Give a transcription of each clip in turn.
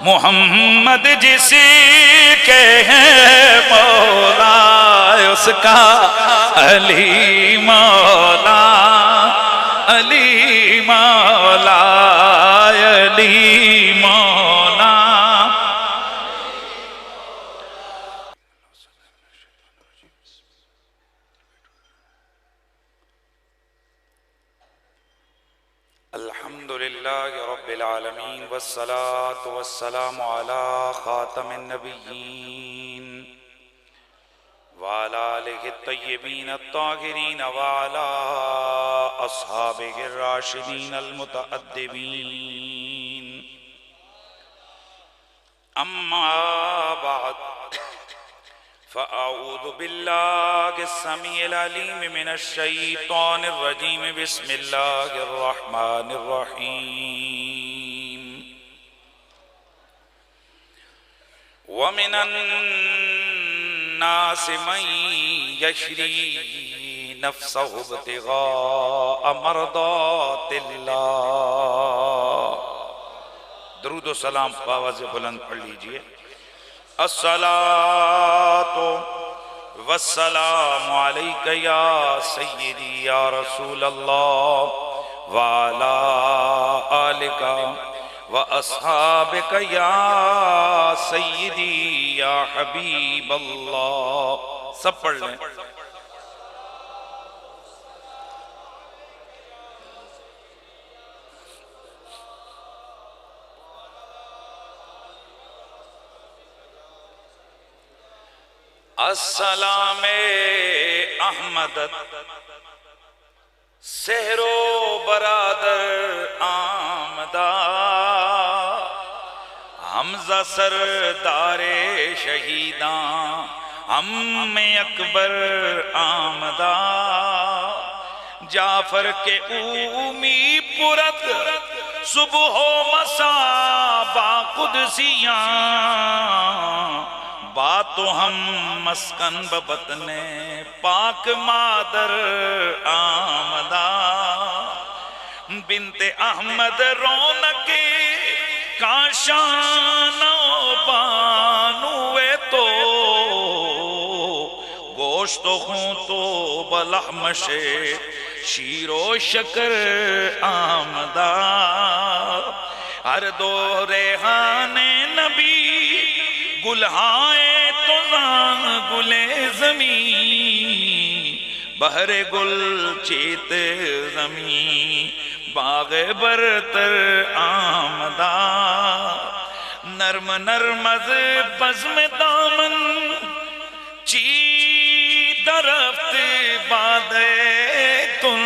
मोहम्मद जिसके हैं मौला उसका अली मौला, अली मौला, अली मौला। अल्हम्दुलिल्लाहि रब्बिल आलमीन वस्सलातु वस्सलामु अला खातमिन नबिय्यीन व अला आलिहि तय्यबीन अत्ताहिरीन व अला अस्हाबिहि राशिदीन अलमुतअद्दिबीन। अम्मा बाद फ़अऊज़ु बिल्लाहि अस्समीइल अलीम मिनश शैतानिर रजीम। बिस्मिल्लाहिर रहमानिर रहीम। व मिनन नासि मन यशरी नफ्सहु इब्तिगाअ मर्दातिल्लाह। दरूद व सलाम आवाज़ बुलंद पढ़ लीजिए। अस्सलातु वस्सलामु अलैका या सय्यदी या रसूल अल्लाह व अला आलिका व अस्हाबिका या सय्यदी या हबीब अल्लाह। सब पढ़ लें। अस्सलामे अहमद सहरो बरादर आमदा, हमजा सरदारे शहीदा अम्मे अकबर आमदा। जाफर के ऊमी पुरत सुबह मसा बाकुदसिया, बातो हम मस्कन बबतने पाक मादर आमदा। बिनते अहमद रौनके काशानो बानुए तो, गोश्त हूँ तो बलहमशे शीरो शकर आमदा। हर दो रेहाने नबी गुलहाए तो जान गुले जमी, बहरे गुल चेत जमी बागे बरतर आमदा। नर्म नर्मज बज़्म दामन ची दरफ्त बादे तुम,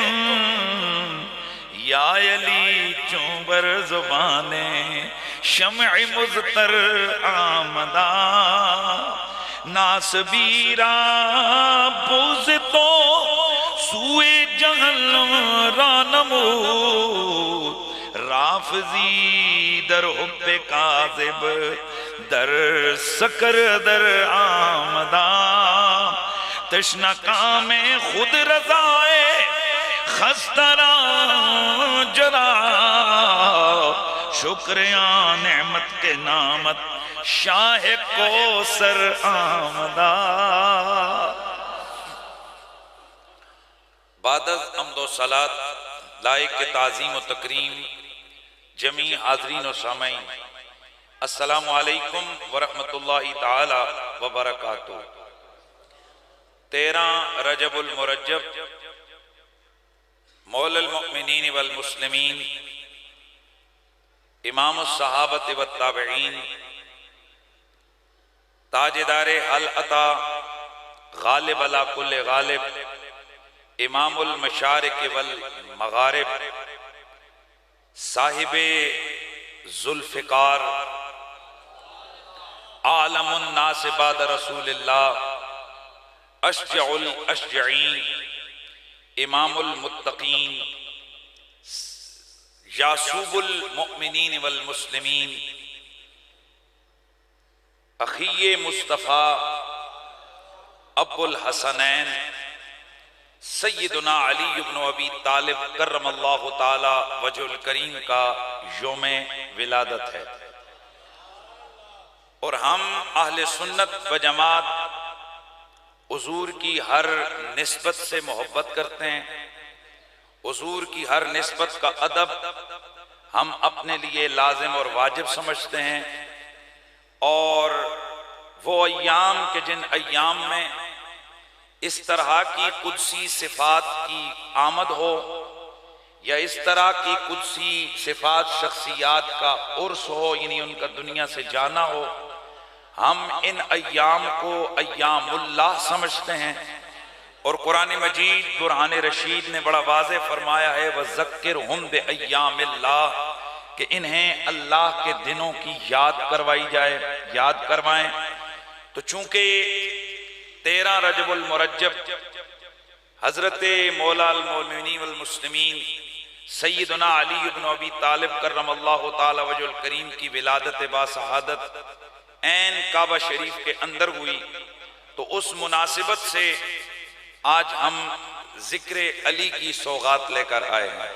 या अली चुंबर जुबाने शम्अ मुज़तर आमदा। नासबीरा बुज़ तो सुए जहन्नम रानमूद, राफ़ज़ी दर हुब्बे काज़िब दर सकर दर आमदा। तश्ना कामे खुद रज़ाए खस्तरा जरा, शुक्रिया नेमत के नामत शाह कोसर आमदा। बादज़ अम्दो सलात लायक के ताज़ीम व तकरीम जमी हाज़रीन व सामईन, अस्सलामु अलैकुम व रहमतुल्लाहि ताला व बरकातुहू। 13 रजबुल मुरज्जब मौलल मुमिनीन वल मुस्लिमीन इमाम सहाबत व ताबईन ताजदारे अल अता गालिब अला कुल्ले गालिब इमामुल मशारिक वल मगारिब साहिबे जुल्फ़िकार आलमुन नास बाद रसूलिल्लाह अशजउल अशजईन इमामुल मुत्तकीन यासूबुल मुमिनीन वल मुस्लिमीन अखिये मुस्तफ़ा अब्बुल हसनैन सय्यदुना अली इब्न अबी तालिब कर्रमल्लाहु ताला वजहुल करीम का यौम विलादत है। और हम अहले सुन्नत व जमात हुजूर की हर निस्बत से मोहब्बत करते हैं। हुजूर की हर निस्बत का अदब हम अपने लिए लाजिम और वाजिब समझते हैं। और वो अय्याम के जिन अय्याम में इस तरह की कुदसी सिफात की आमद हो या इस तरह की कुदसी सिफात शख्सियात का उर्स हो, यानी उनका दुनिया से जाना हो, हम इन अय्याम को अय्यामुल्लाह समझते हैं। और कुरान मजीद कुरान रशीद ने बड़ा वाज़े फरमाया है, वज़क्किरहुम बिअय्यामिल्लाह, कि इन्हें अल्लाह के दिनों की याद करवाई जाए, याद करवाएं। तो चूंकि 13 रजबुल मुरज्जब हजरत मौला अल मोमिनीन वल मुस्लिमीन सैयदना अली इब्न अबी तालिब कररमल्लाहु ताला वजहुल करीम की विलादत बासहादत ऐन काबा शरीफ के अंदर हुई, तो उस मुनासिबत से आज हम जिक्र अली की सौगात लेकर आए हैं।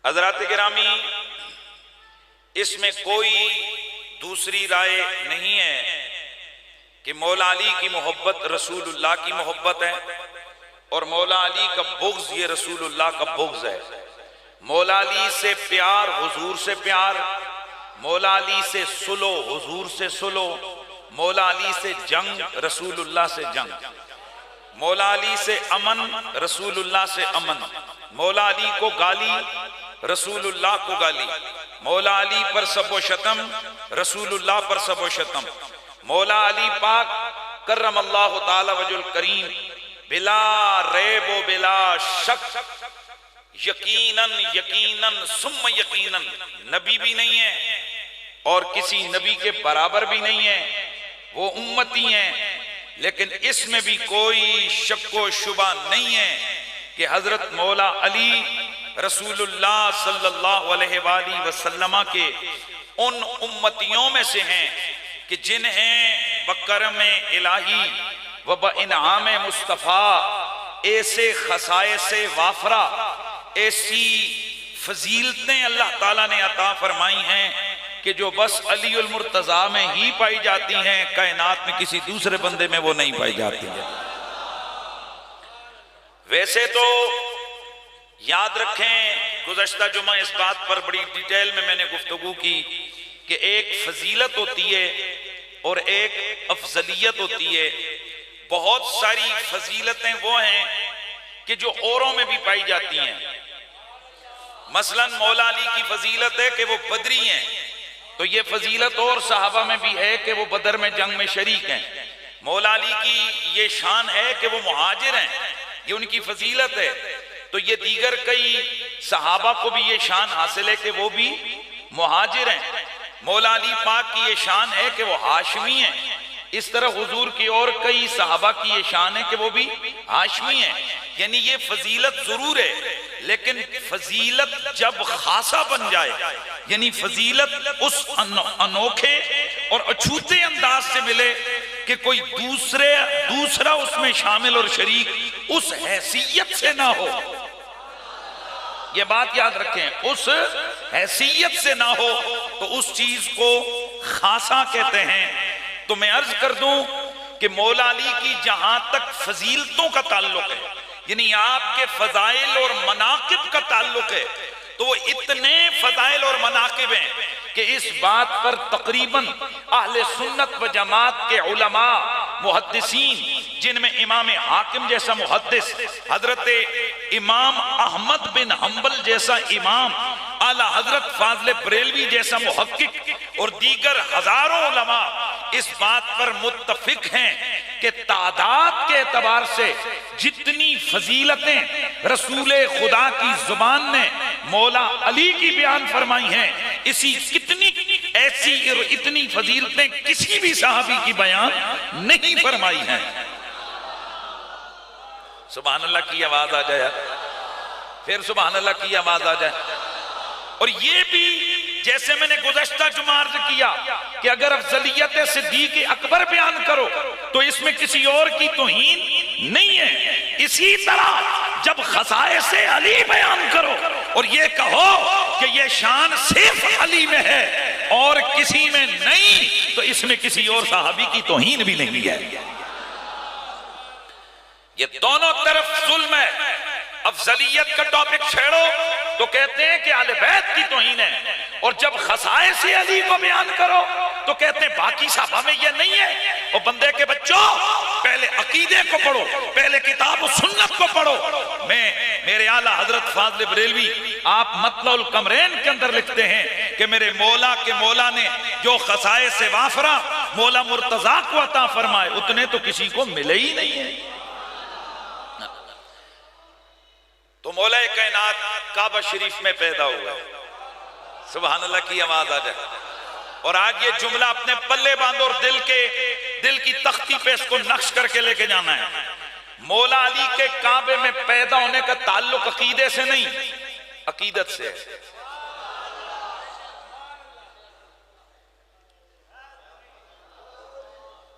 हज़रात गिरामी, इसमें कोई दूसरी राय नहीं है कि मौला अली की मोहब्बत रसूलुल्लाह की मोहब्बत है और मौला अली का बुग़्ज़ ये रसूलुल्लाह का बुग़्ज़ है। मौला अली से प्यार हुजूर से प्यार, मौला अली से सुलो हुजूर से सुलो, मौला अली से जंग रसूलुल्लाह से जंग, मौला अली से अमन रसूलुल्लाह से अमन, मौला अली को गाली रसूलुल्लाह को गाली, मौला अली पर सबो शतम रसूलुल्लाह पर सबो शतम। मौला अली पाक कररमल्लाहु ताला वजहुल करीम बिला रैब व बिला शक, यकीनन यकीनन सुम्मा यकीनन नबी भी नहीं है और किसी नबी के बराबर भी नहीं है, वो उम्मती हैं। लेकिन इसमें भी कोई शक व शुबा नहीं है कि हजरत मौला अली रसूलुल्लाह सल्लल्लाहु अलैहि वसल्लम के उन उम्मतियों में से हैं कि जिन्हें बकरम इलाही व बइनाम मुस्तफ़ा ऐसे खसाए से वाफरा, ऐसी फजीलतें अल्लाह ताला ने अता फरमाई हैं कि जो बस अलीउल मुर्तज़ा में ही पाई जाती हैं, कायनात में किसी दूसरे बंदे में वो नहीं पाई जाती है। वैसे तो याद रखें, गुज़श्ता जुमा इस बात पर बड़ी डिटेल में मैंने गुफ्तगू की कि एक फजीलत होती है और एक अफजलियत होती है। बहुत सारी फजीलतें वो हैं कि जो औरों में भी पाई जाती हैं। मसलन मौला अली की फजीलत है कि वो बदरी हैं, तो ये फजीलत और सहाबा में भी है कि वो बदर में जंग में शरीक हैं। मौला अली की ये शान है कि वो मुहाजिर हैं, ये उनकी फजीलत है। तो ये दीगर कई सहाबा को भी ये शान हासिल है कि वो भी मुहाजिर हैं। मौला अली पाक की ये शान है कि वो हाशमी हैं। इस तरह हुजूर की और कई सहाबा की ये शान है कि वो भी हाशमी हैं। यानी ये फजीलत जरूर है, लेकिन फजीलत जब खासा बन जाए, यानी फजीलत उस अनोखे और अछूते अंदाज से मिले कि कोई दूसरा उसमें शामिल और शरीक उस हैसियत से ना हो। ये बात याद रखें, उस हैसियत से ना हो तो उस चीज को खासा कहते हैं। तो मैं अर्ज कर दूं कि मौला अली की जहां तक फजीलतों का ताल्लुक है, यानी आपके फजाइल और मनाकिब का ताल्लुक है, तो वो इतने फजाइल और मनाकिब हैं कि इस बात पर तकरीबन अहले सुन्नत व जमात के उलमा मुहद्दिसीन, जिनमें इमाम हाकिम जैसा मुहद्दिस, हजरत इमाम अहमद बिन हम्बल जैसा इमाम, आला हजरत फाज़िल बरेलवी जैसा मुहक्किक और दीगर हजारों उलमा इस बात पर मुत्तफिक हैं कि तादाद के एतबार से जितनी फजीलतें रसूले खुदा की जुबान ने मौला अली की बयान फरमाई हैं, इसी ऐसी इतनी फजीलतें किसी भी सहाबी की बयान नहीं फरमाई हैं। सुभान अल्लाह की आवाज आ जाए, फिर सुभान अल्लाह की आवाज आ जाए। और ये भी जैसे मैंने गुज़श्ता जुमा अर्ज किया कि अगर अफजलियत सिद्दीक़ अकबर बयान करो तो इसमें किसी और की तौहीन नहीं है। इसी तरह जब खसाए से अली बयान करो और ये कहो कि ये शान सिर्फ अली में है, और किसी में नहीं, तो इसमें किसी और साहबी की तौहीन भी नहीं है। ये दोनों तरफ जुल्म है। अफजलियत का टॉपिक छेड़ो तो कहते हैं कि आले बैत की तौहीन है, और जब खसाए से अली को बयान करो तो कहते हैं बाकी साहबा में ये नहीं है। और बंदे के बच्चों, पहले अकीदे को पढ़ो, पहले किताब और सुन्नत को पढ़ो। मेरे आला हजरत फाज़िल बरेलवी आप मतलुल कमरैन के अंदर लिखते हैं कि मेरे मौला के मौला ने जो खसाए से वाफरा मौला मुर्तजा को अता फरमाए, उतने तो किसी को मिले ही नहीं है। तो मौला कायनात काबा शरीफ में पैदा हुआ, सुभान अल्लाह की आवाज आ जाए। और आज ये जुमला अपने पल्ले बांधो और दिल की तख्ती पे इसको नक्श करके लेके जाना है। मौला अली के काबे में पैदा होने का ताल्लुक अकीदे से नहीं, अकीदत से है।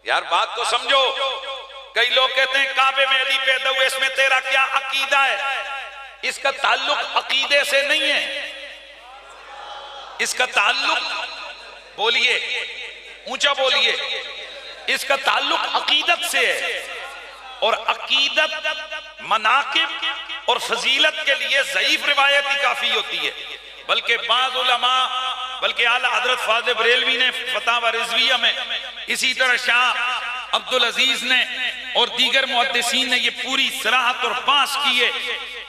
यार बात तो समझो। कई लोग कहते हैं काबे में अली पैदा हुए, इसमें तेरा क्या अकीदा है? इसका ताल्लुक अकीदे से नहीं है, इसका ताल्लुक, बोलिए ऊंचा बोलिए, इसका ताल्लुक अकीदत से है। और अकीदत मनाकिब और फजीलत के लिए ज़ईफ रिवायत ही काफी होती है। बल्कि बाज़ उलमा, बल्कि आला हज़रत फाज़िल बरेलवी ने फतावा रिज़विया में, इसी तरह शाह अब्दुल अजीज ने और दीगर मुहद्दिसीन ने ये पूरी सराहत और पास की है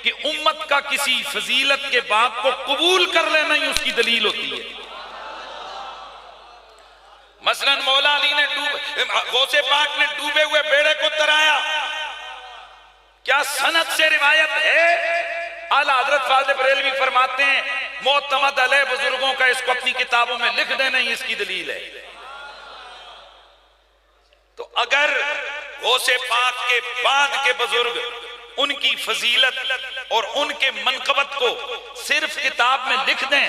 कि उम्मत का किसी फजीलत के बाप को कबूल कर लेना ही उसकी दलील होती है। मसलन मौला अली ने गौसे पाक ने डूबे हुए बेड़े को तराया, क्या सनद से रिवायत है? आला हज़रत फाज़िल बरेलवी फरमाते हैं मोतमद अलैह बुजुर्गों का इसको अपनी किताबों में लिख देना ही इसकी दलील है। तो अगर गौसे पाक के बाद के बुजुर्ग उनकी फजीलत और उनके मनकबत को सिर्फ किताब में लिख दें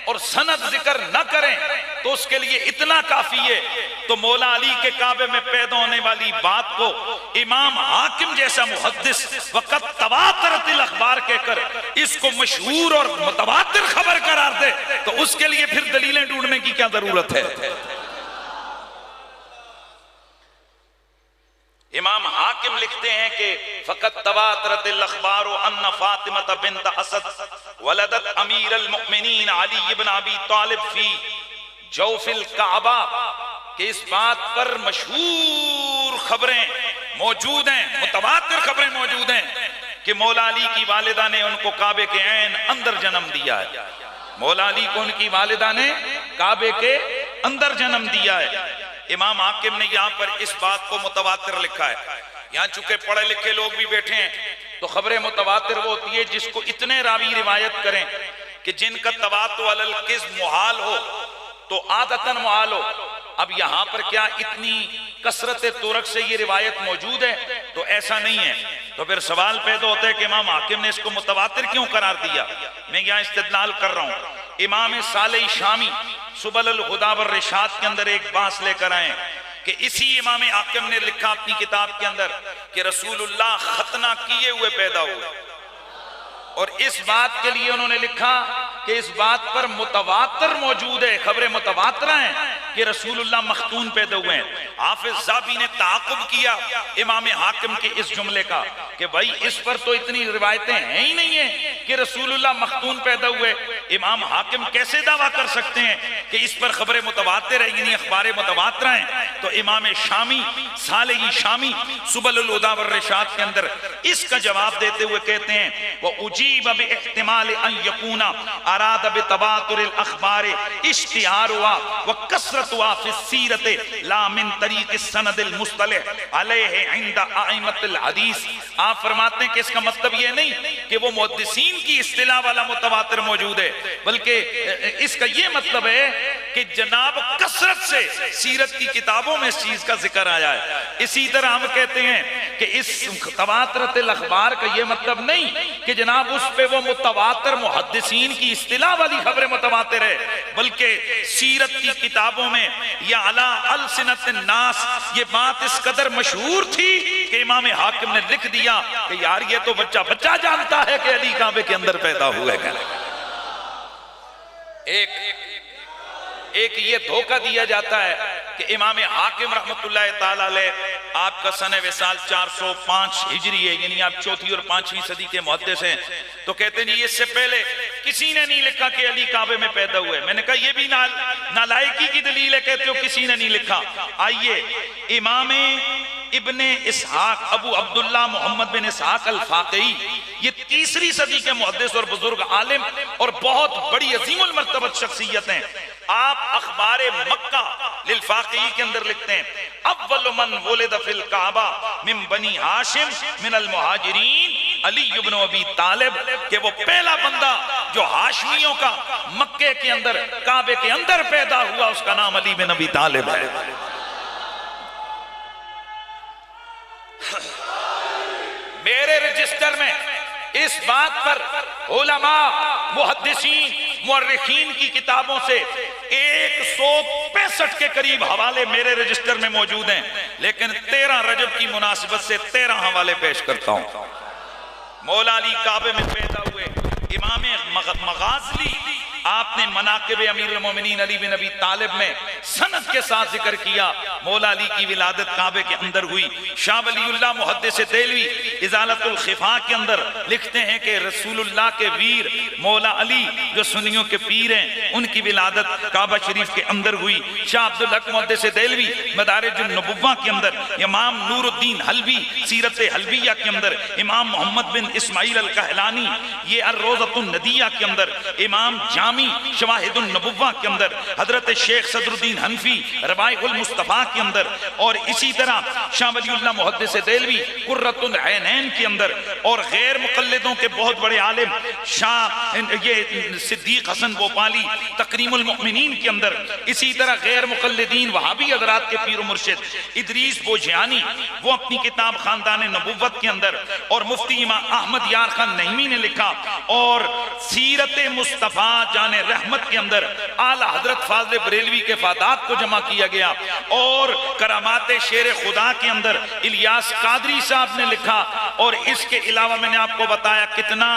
और सनद जिक्र न करें तो उसके लिए इतना काफी है। तो मौला अली के काबे में पैदा होने वाली बात को इमाम हाकिम जैसा मुहद्दिस वक़्त तवातरतिल अखबार कहकर इसको मशहूर और मुतवातिर खबर करार दे, तो उसके लिए फिर दलीलें ढूंढने की क्या जरूरत है? इमाम हाकिम लिखते हैं कि फ़क़त तवातरतिल अख़बार अन्ना फ़ातिमा बिन्त असद वलदत अमीर अल मुमिनीन अली इब्न अबी तालिब फी जौफिल काबा, कि इस बात पर मशहूर खबरें मौजूद हैं, मुतवातिर खबरें मौजूद हैं कि मौला अली की वालिदा ने उनको काबे के ऐन अंदर जन्म दिया है। मौला अली को उनकी वालिदा ने काबे के अंदर जन्म दिया है। इमाम हाकिम ने यहाँ पर इस बात को मुतवातिर लिखा है। यहाँ चूंकि पढ़े लिखे लोग भी बैठे हैं तो खबरें मुतवातिर वो होती है जिसको इतने रावी रिवायत करें कि जिनका तवातु अलल किज़्ब मुहाल हो तो आदतन मुहाल हो। अब यहाँ पर क्या इतनी कसरत तुरक से ये रिवायत मौजूद है? तो ऐसा नहीं है। तो फिर सवाल पैदा होता है कि इमाम हाकिम ने इसको मुतवातिर क्यों करार दिया? मैं यहाँ इस्तिदलाल कर रहा हूँ। इमाम साले शामी सुबल हुदा वर रिशाद के अंदर एक बात लेकर आए कि इसी इमाम हाकिम ने लिखा अपनी किताब के अंदर कि रसूलुल्लाह खतना किए हुए पैदा हुए, और इस बात के लिए उन्होंने लिखा कि इस बात पर मुतवातिर मौजूद है, खबरें मुतवातिर हैं कि रसूलुल्लाह मख्तून पैदा हुए हैं। हाफिज ज़ाबी ने ताक़ुब किया इमाम हाकिम के इस जुमले का कि भाई इस पर तो इतनी रिवायतें हैं ही नहीं है कि रसूलुल्लाह मख्तून पैदा हुए। इमाम हाकिम कैसे दावा कर सकते हैं कि इस पर खबरें मुतवातिर है, यानी अखबारें मुतवातिर हैं? तो इमाम शामी सालेही शामी सुबलुल हुदा वर रिशाद के अंदर इसका जवाब देते हुए कहते हैं वो उजीब बि इह्तिमाल अन यकूना अराद बि तवातुरिल अखबार इश्तिहार हुआ व कसरत हुआ फी सीरत ला मिन तरीक़ सनदिल मुस्तलिह अलैहि इंद आइमतिल हदीस। आप फरमाते हैं कि इसका मतलब ये नहीं कि वो मुहद्दिसीन की इस्तिलाह वाला मुतवातिर मौजूद है, बल्कि इसका ये मतलब है कि जनाब कसरत से सीरत की किताबों में इस चीज का जिक्र आया है। इसी तरह हम कहते हैं कि इस तवातुरिल अखबार का ये मतलब नहीं कि जनाब उस पे वो मुतवातिर मुहद्दिसीन की इस्तिलाह वाली खबरें मुतवातिर है, बल्कि सीरत की किताबों में या अला अलसिनत नास ये बात इस कदर मशहूर थी कि इमाम हाकिम ने लिख दिया कि यार ये तो बच्चा बच्चा जानता है कि अली काबे के अंदर पैदा हुआ है। एक ये धोखा दिया जाता है कि इमाम हाकिम रहमतुल्लाह ताला अलैह आपका सन विसाल 405 हिजरी है, यानी आप चौथी और पांचवी सदी के मुहद्दिस हैं। तो कहते हैं इससे पहले किसी ने नहीं लिखा कि अली काबे में पैदा हुए। मैंने कहा ये भी नालायकी की दलील है, कहते हो किसी ने नहीं लिखा। आइए इमाम इब्ने इसहाक अबू अब्दुल्ला मोहम्मद बिन इसहाक अल फाक़ई, ये तीसरी सदी के मुहद्दिस और बुजुर्ग आलिम और बहुत बड़ी अजीमुल मर्तबत शख्सियत हैं। आप अखबार मक्का लिल फाक़ई के अंदर लिखते हैं अव्वल मन वुलिद फिल काबा मिन बनी हाशिम मिन अल मुहाजिरीन अली इब्न अबी तालिब, कि वो पहला बंदा जो हाशमियों का मक्के के अंदर काबे के अंदर पैदा हुआ उसका नाम अली बिन अबी तालिब है। मेरे रजिस्टर में इस बात पर उलमा मुहद्दिसीन मुअर्रिखीन की किताबों से 165 के करीब हवाले मेरे रजिस्टर में मौजूद हैं, लेकिन 13 रजब की मुनासिबत से 13 हवाले पेश करता हूं। मौला अली काबे में पैदा हुए। इमाम मगाज़ली आपने मनाक़िब अमीरुल मोमिनीन अली बिन अबी तालिब में सनद के साथ जिक्र किया। मौला अली की विलादत काबे के अंदर हुई। शाह वलीउल्लाह मुहद्दिस देलवी इज़ालतुल खिफा के अंदर लिखते हैं कि रसूलुल्लाह के वीर मौला अली जो सुन्नियों के पीर हैं, उनकी विलादत काबा शरीफ के अंदर हुई। शाह अब्दुल हक मुहद्दिस देलवी मदारिजुन नबुव्वा के अंदर, इमाम नूरुद्दीन हल्बी सीरत हल्बिया के अंदर, इमाम मोहम्मद बिन इस्माइल अल कहलानी ये अर्रोज़तुन नदिया के अंदर, इमाम शवाहिदुन नबुव्वा के अंदर, हजरत शेख सदरुद्दीन हनफी रवाइहुल मुस्तफा के अंदर, और इसी तरह शाह वलीउल्लाह मुहद्दिस देलवी कुर्रतुल ऐनैन के अंदर, और गैर मुक़ल्लिदों के बहुत बड़े आलिम शाह ये सिद्दीक हसन भोपाली तकरीमुल मुमिनीन के अंदर, इसी तरह गैर मुक़ल्लिदीन वहाबी हज़रात के पीर मुर्शिद इदरीस बोझियानी वो अपनी किताब खानदान नबुव्वत के अंदर, और मुफ्ती इमाम अहमद यार खान नईमी ने लिखा, और सीरत मुस्तफ़ा जाने रहमत के अंदर आला हजरत फाज़िल बरेलवी के फादात को जमा किया गया, और करामाते शेर खुदा के अंदर इलियास कादरी साहब ने लिखा। और इसके अलावा मैंने आपको बताया कितना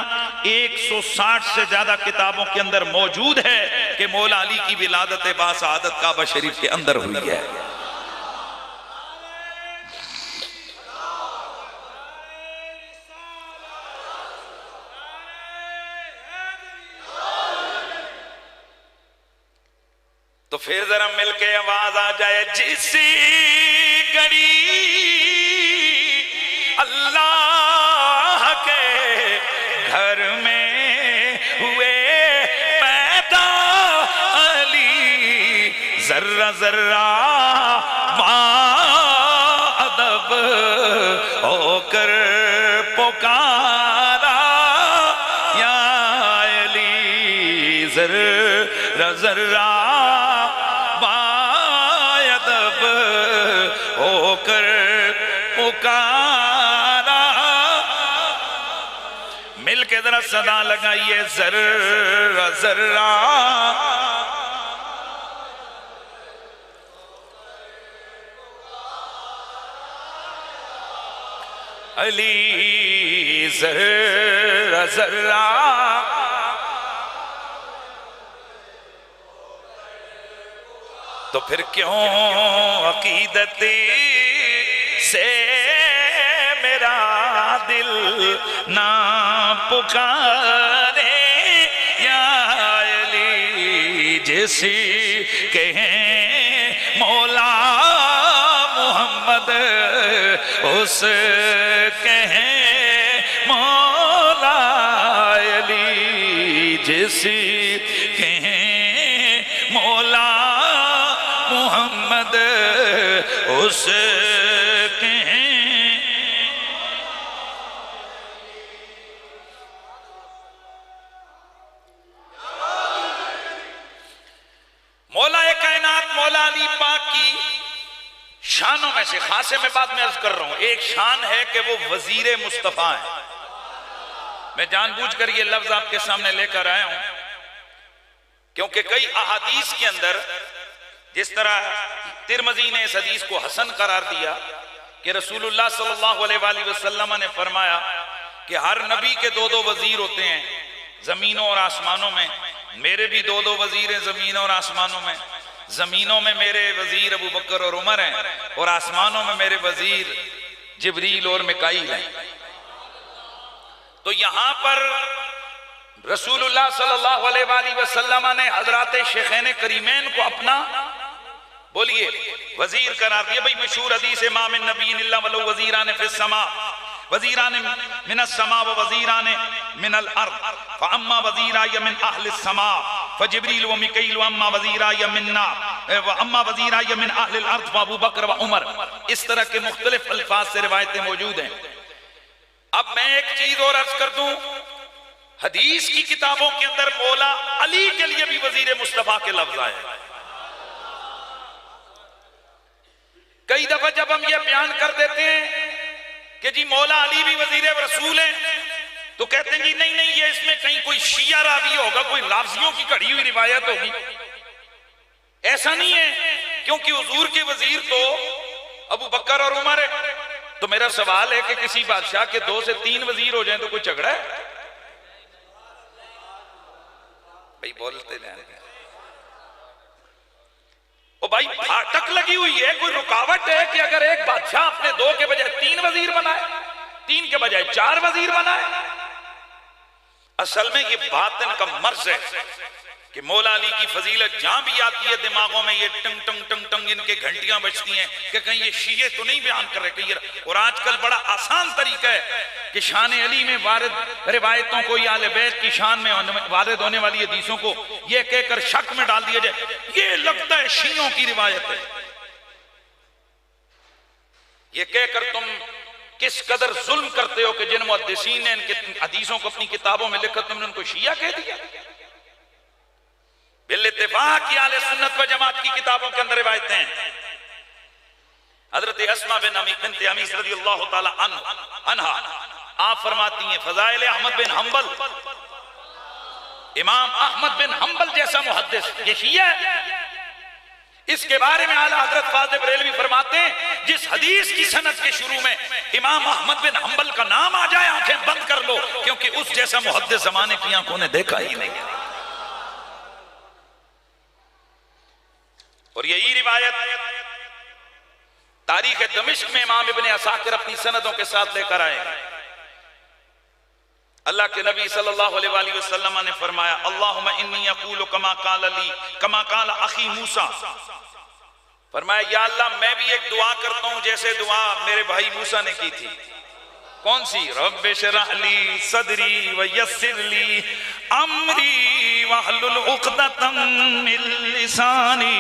160 से ज्यादा किताबों के अंदर मौजूद है कि मौला अली की विलादत बासआदत काबा शरीफ के अंदर हुई है। तो फिर जरा मिलके आवाज आ जाए, जिसी घड़ी अल्लाह के घर में हुए पैदा अली, जर्रा जर्रा बाअदब होकर पुकारा या अली, जर्रा जर्रा होकर पुकारा। मिलके जरा सदा लगाइए, जर्रा जर्रा अली, जर्रा जर्रा तो फिर क्यों अकीदत से मेरा दिल ना पुकारे या अली, जिसी कहें मौला मोहम्मद उस कहें मौला अली, जिसी कहें मौला मोहम्मद उस कहें। मौला कायनात मौला अली पाक की शानों में से खासे में बात में अर्ज कर रहा हूं, एक शान है कि वो वजीर मुस्तफा है। मैं जानबूझकर ये लफ्ज आपके सामने लेकर आया हूं क्योंकि कई अहादीस के अंदर, जिस तरह तिरमिज़ी ने इस हदीस को हसन करार दिया कि रसूलुल्लाह सल्लल्लाहु अलैहि वसल्लम ने फरमाया कि हर नबी के दो दो वजीर होते हैं जमीनों और आसमानों में, मेरे भी दो दो वजीर हैं जमीनों और आसमानों में। जमीनों में मेरे वजीर अबू बकर और उमर हैं और आसमानों में मेरे वजीर जिब्रील और मिकाईल हैं। तो यहां पर रसूलुल्लाह सल्लल्लाहु अलैहि वसल्लम ने हजरत शेखैन करीमैन को अपना बोलिए वजीर करार दिया। भाई मशहूर हदीस मा मिन नबिय्यिन इल्ला वलहु वजीरान फिस समा वजीरान मिनस समा व वजीरान मिनल अर्द फअम्मा वजीराय मिन अहलिस समा फजिब्रील व मिकाईल व अम्मा वजीराय मिन्ना व अम्मा वजीराय मिन अहलिल अर्द व अबू बकर व उमर। इस तरह के मुख्तलिफ अल्फाज से रिवायतें मौजूद हैं। अब मैं एक चीज और अर्ज कर दूं, हदीस की किताबों के अंदर मौला अली के लिए भी वजीर मुस्तफा के लफ्ज आए। कई दफा जब हम ये बयान कर देते हैं कि जी मौला अली भी वजीर रसूल है, तो कहते हैं जी नहीं नहीं, ये इसमें कहीं कोई शिया रावी होगा, कोई लाफ्जियों की कड़ी हुई रिवायत होगी। ऐसा नहीं है, क्योंकि हुजूर के वजीर तो अबू बकर और उमर है। तो मेरा सवाल है कि किसी बादशाह के 2 से 3 वजीर हो जाएं तो कोई झगड़ा है? भाई बोलते नहीं। ओ भाई फाटक लगी हुई है, कोई रुकावट है कि अगर एक बादशाह अपने 2 के बजाय 3 वजीर बनाए, 3 के बजाय 4 वजीर बनाए? असल में ये बातिन का मर्ज है कि मौला अली की फजीलत जहां भी आती है दिमागों में ये टंग टंग टंग टंग इनके घंटियां बजती हैं कि कहीं ये शीये तो नहीं बयान कर रहे कहीं। और आजकल बड़ा आसान तरीका है कि शान अली में वारिद रिवायतों को या अहले बैत की शान में वारिद होने वाली हदीसों को ये कहकर शक में डाल दिया जाए, ये लगता है शियों की रिवायत है। ये कहकर तुम किस कदर जुल्म करते हो कि जिन मुहद्दिसीन ने इनके हदीसों को अपनी किताबों में लिखा तुमने उनको शिया कह दिया। बिल इत्तिफाक की आले सुन्नत व जमात की किताबों के अंदर रिवायतें हैं। हजरत अस्मा बिन्त अमीस रज़ियल्लाहु ताला अन्हा आप फरमाती हैं फज़ाइल अहमद बिन हंबल, इमाम अहमद बिन हंबल जैसा मुहद्दिस ये शिया है। इसके बारे में आला हजरत फाज़िल बरेलवी फरमाते हैं जिस हदीस की सनद के शुरू में इमाम अहमद बिन हंबल का नाम आ जाए आंखें बंद कर लो, क्योंकि उस जैसा मुहद्दिस जमाने की आंखों ने देखा ही नहीं। और यही रिवायत तारीख दमिश्क में इमाम इब्ने असाकिर अपनी सनदों के साथ लेकर आए। अल्लाह के नबी सल्लल्लाहु अलैहि वसल्लम ने फरमाया अल्लाहुम्मा इन्नी अक़ूलु कमा क़ाल अखी मूसा, फरमाया या अल्लाह मैं भी एक दुआ करता हूं जैसे दुआ मेरे भाई मूसा ने की थी। कौन सी? रब्बि शरह ली सदरी व यस्सिर ली अमरी वहलुल उक़दतम मिन लिसानी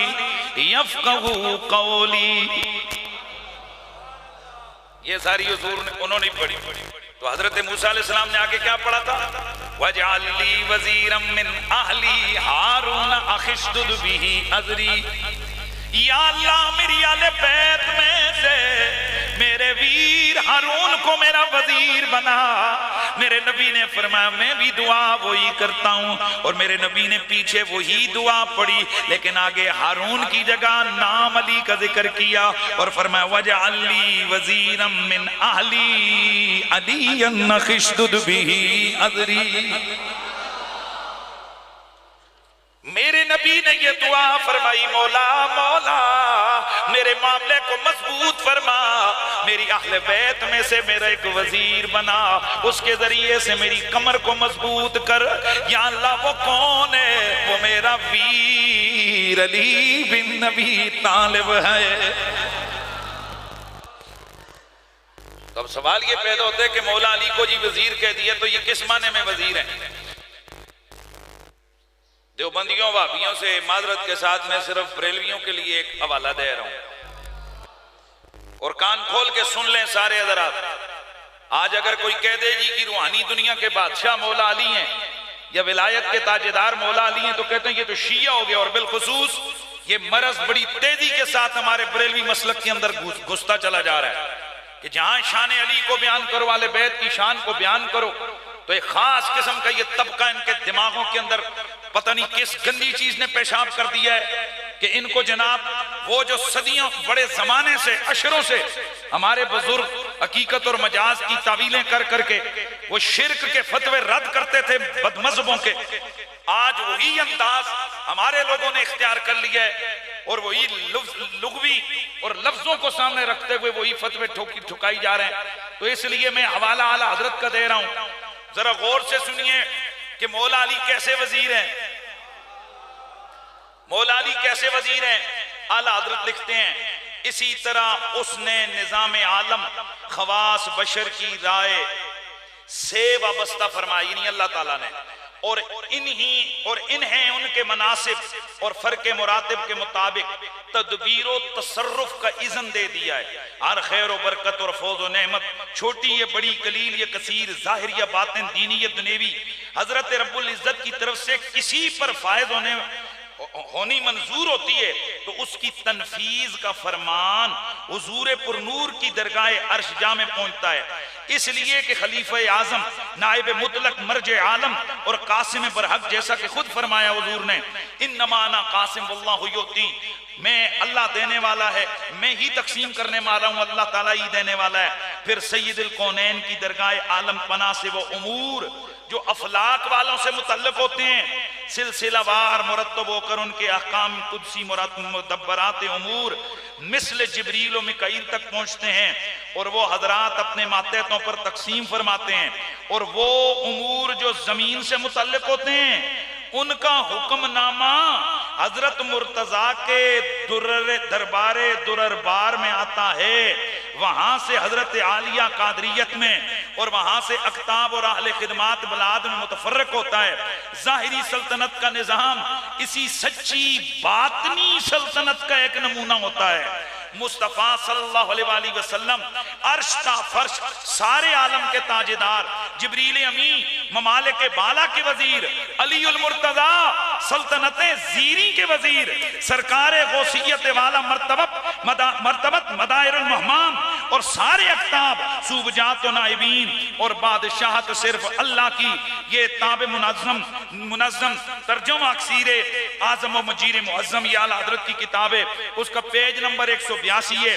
यफ़क़हू क़ौली। ये सारी उन्होंने पढ़ी। तो हजरत मूसा अलैहिस्सलाम ने आगे क्या पढ़ा था? वजअल ली वज़ीरम मिन अहली हारून अख़िश्दुद बिही अज़री। या अल्लाह मेरी आले बैत में से मेरे वीर हारून को मेरा वजीर बना। मेरे नबी ने फरमाया मैं भी दुआ वही करता हूँ, और मेरे नबी ने पीछे वही दुआ पढ़ी, लेकिन आगे हारून की जगह नाम अली का जिक्र किया और फरमाया वजअल ली वज़ीरम मिन अहली अलियन अख़िश्दुद बिही अज़री। मेरे नबी ने ये दुआ फरमाई मौला मौला मेरे मामले को मजबूत फरमा, मेरी अहले बैत में से मेरा एक वजीर बना, उसके जरिए से मेरी कमर को मजबूत कर। या अल्लाह वो कौन है? वो मेरा वीर अली बिन नबी तालिब है। तो अब सवाल ये पैदा होता है कि मौला अली को जी वजीर कह दिया, तो ये किस माने में वजीर है? देवबंदियों वाबियों से माजरत के साथ मैं सिर्फ बरेलवियों के लिए एक हवाला दे रहा हूं, और कान खोल के सुन लें सारे हज़रात। आज अगर कोई कह दे जी कि रूहानी दुनिया के बादशाह मौला अली हैं या विलायत के ताजेदार मौला अली हैं, तो कहते हैं ये तो शिया हो गया। और बिलखुसूस ये मरज बड़ी तेजी के साथ हमारे बरेलवी मसलक के अंदर घुसता चला जा रहा है कि जहां शान अली को बयान करो, वाले बैत की शान को बयान करो, तो एक खास किस्म का ये तबका इनके दिमागों के अंदर पता नहीं किस गंदी चीज ने पेशाब कर दिया है कि इनको जनाब वो जो सदियों बड़े जमाने से अशरों से हमारे बुजुर्ग हकीकत और मजाज की तावीलें कर करके वो शिर्क के फतवे रद्द करते थे बदमज़हबों के, आज वही अंदाज हमारे लोगों ने इख्तियार कर लिया है और वही लुग़वी और लफ्जों को सामने रखते हुए वही फतवे ठुकाई जा रहे हैं। तो इसलिए मैं हवाला आला हजरत का दे रहा हूं, जरा गौर से सुनिए कि मौला अली कैसे वजीर हैं। मौला अली कैसे वजीर हैं? आला हजरत लिखते हैं, इसी तरह उसने निजाम आलम खवास बशर की राय से वाबस्ता फरमाई, यानी अल्लाह ताला ने, और इन्हें उनके मनासिब और फर्क मुरातिब के मुताबिक तदबीर व तसर्रुफ का इज़न दे दिया है। हर खैर व बरकत और फौज व नेमत, छोटी ये बड़ी, कलील ये कसीर, जाहिर या बातिन, दीनी या दुनियावी, हजरत रब्बुल इज्जत की तरफ से किसी पर फायद होनी मंजूर होती है तो उसकी तनफीज का फरमान हुजूर पुरनूर की दरगाह अर्श जा में पहुंचता है। इसलिए कि खलीफा आजम, नाइब मुतलक, मर्ज आलम और कासिम बरहक, जैसा कि खुद फरमाया हुजूर ने, इन्नमा अना कासिम वल्लाहु युती, मैं अल्लाह देने वाला है, मैं ही तकसीम करने वाला हूं, अल्लाह ताला ही देने वाला है। फिर सैयदुल कौनैन की दरगाह आलम पना से वो उमूर जो अफलाक वालों से मुतल्लक होते हैं, सिलसिलावार मुरत्तब होकर उनके अहकाम कुदसी मुदब्बरात उमूर मिस्ल जिब्रील व मिकाईल तक पहुंचते हैं और वो हजरात अपने मातहतों पर तकसीम फरमाते हैं। और वो उमूर जो जमीन से मुतल्लक होते हैं उनका हुक्मनामा हजरत मुर्तजा के दरबारे दुररबार में आता है, वहां से हजरत आलिया कादरियत में, और वहां से अक्ताब और अहले खिदमात बलाद में मुतफर्रक होता है। जाहिरी सल्तनत का निजाम इसी सच्ची बातनी सल्तनत का एक नमूना होता है। मुस्तफा सल्लल्लाहु अलैहि वसल्लम अर्श का फर्श, सारे आलम के ताजेदार, जिब्रील अमी, ममालिक के बाला के वजीर, अली उल मुर्तजा सल्तनत जीरी के वजीर, सरकार गौसियत वाला मर्तबत मदायरुल महमाम और सारे अक्ताब, सूबजात व नाइबीन और बादशाहत सिर्फ अल्लाह की, ये ताब मुनज़्ज़म तर्जुमा अक्सीरे आज़म व मजीर मुअज़्ज़म, ये आला हज़रत की किताब है, उसका पेज नंबर 182 है।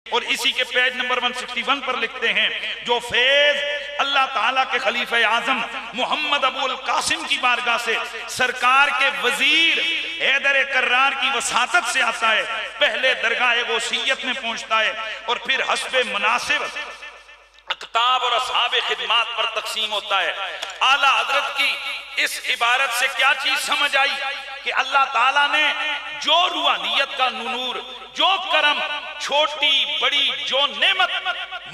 और इसी के पेज नंबर 161 पर लिखते हैं, जो फैज अल्लाह ताला के खलीफा आजम मोहम्मद अबुल कासिम की बारगाह से सरकार के वजीर हैदर कर्रार की वसातत से आता है, पहले दरगाह गौसियत में पहुंचता है और फिर हस्बे मुनासिब अक्ताब और असहाबे खिदमात पर तकसीम होता है। आला हजरत की इस इबारत से क्या चीज समझ आई कि अल्लाह ताला ने जो रूहानियत का नूर, जो करम, छोटी बड़ी जो नेमत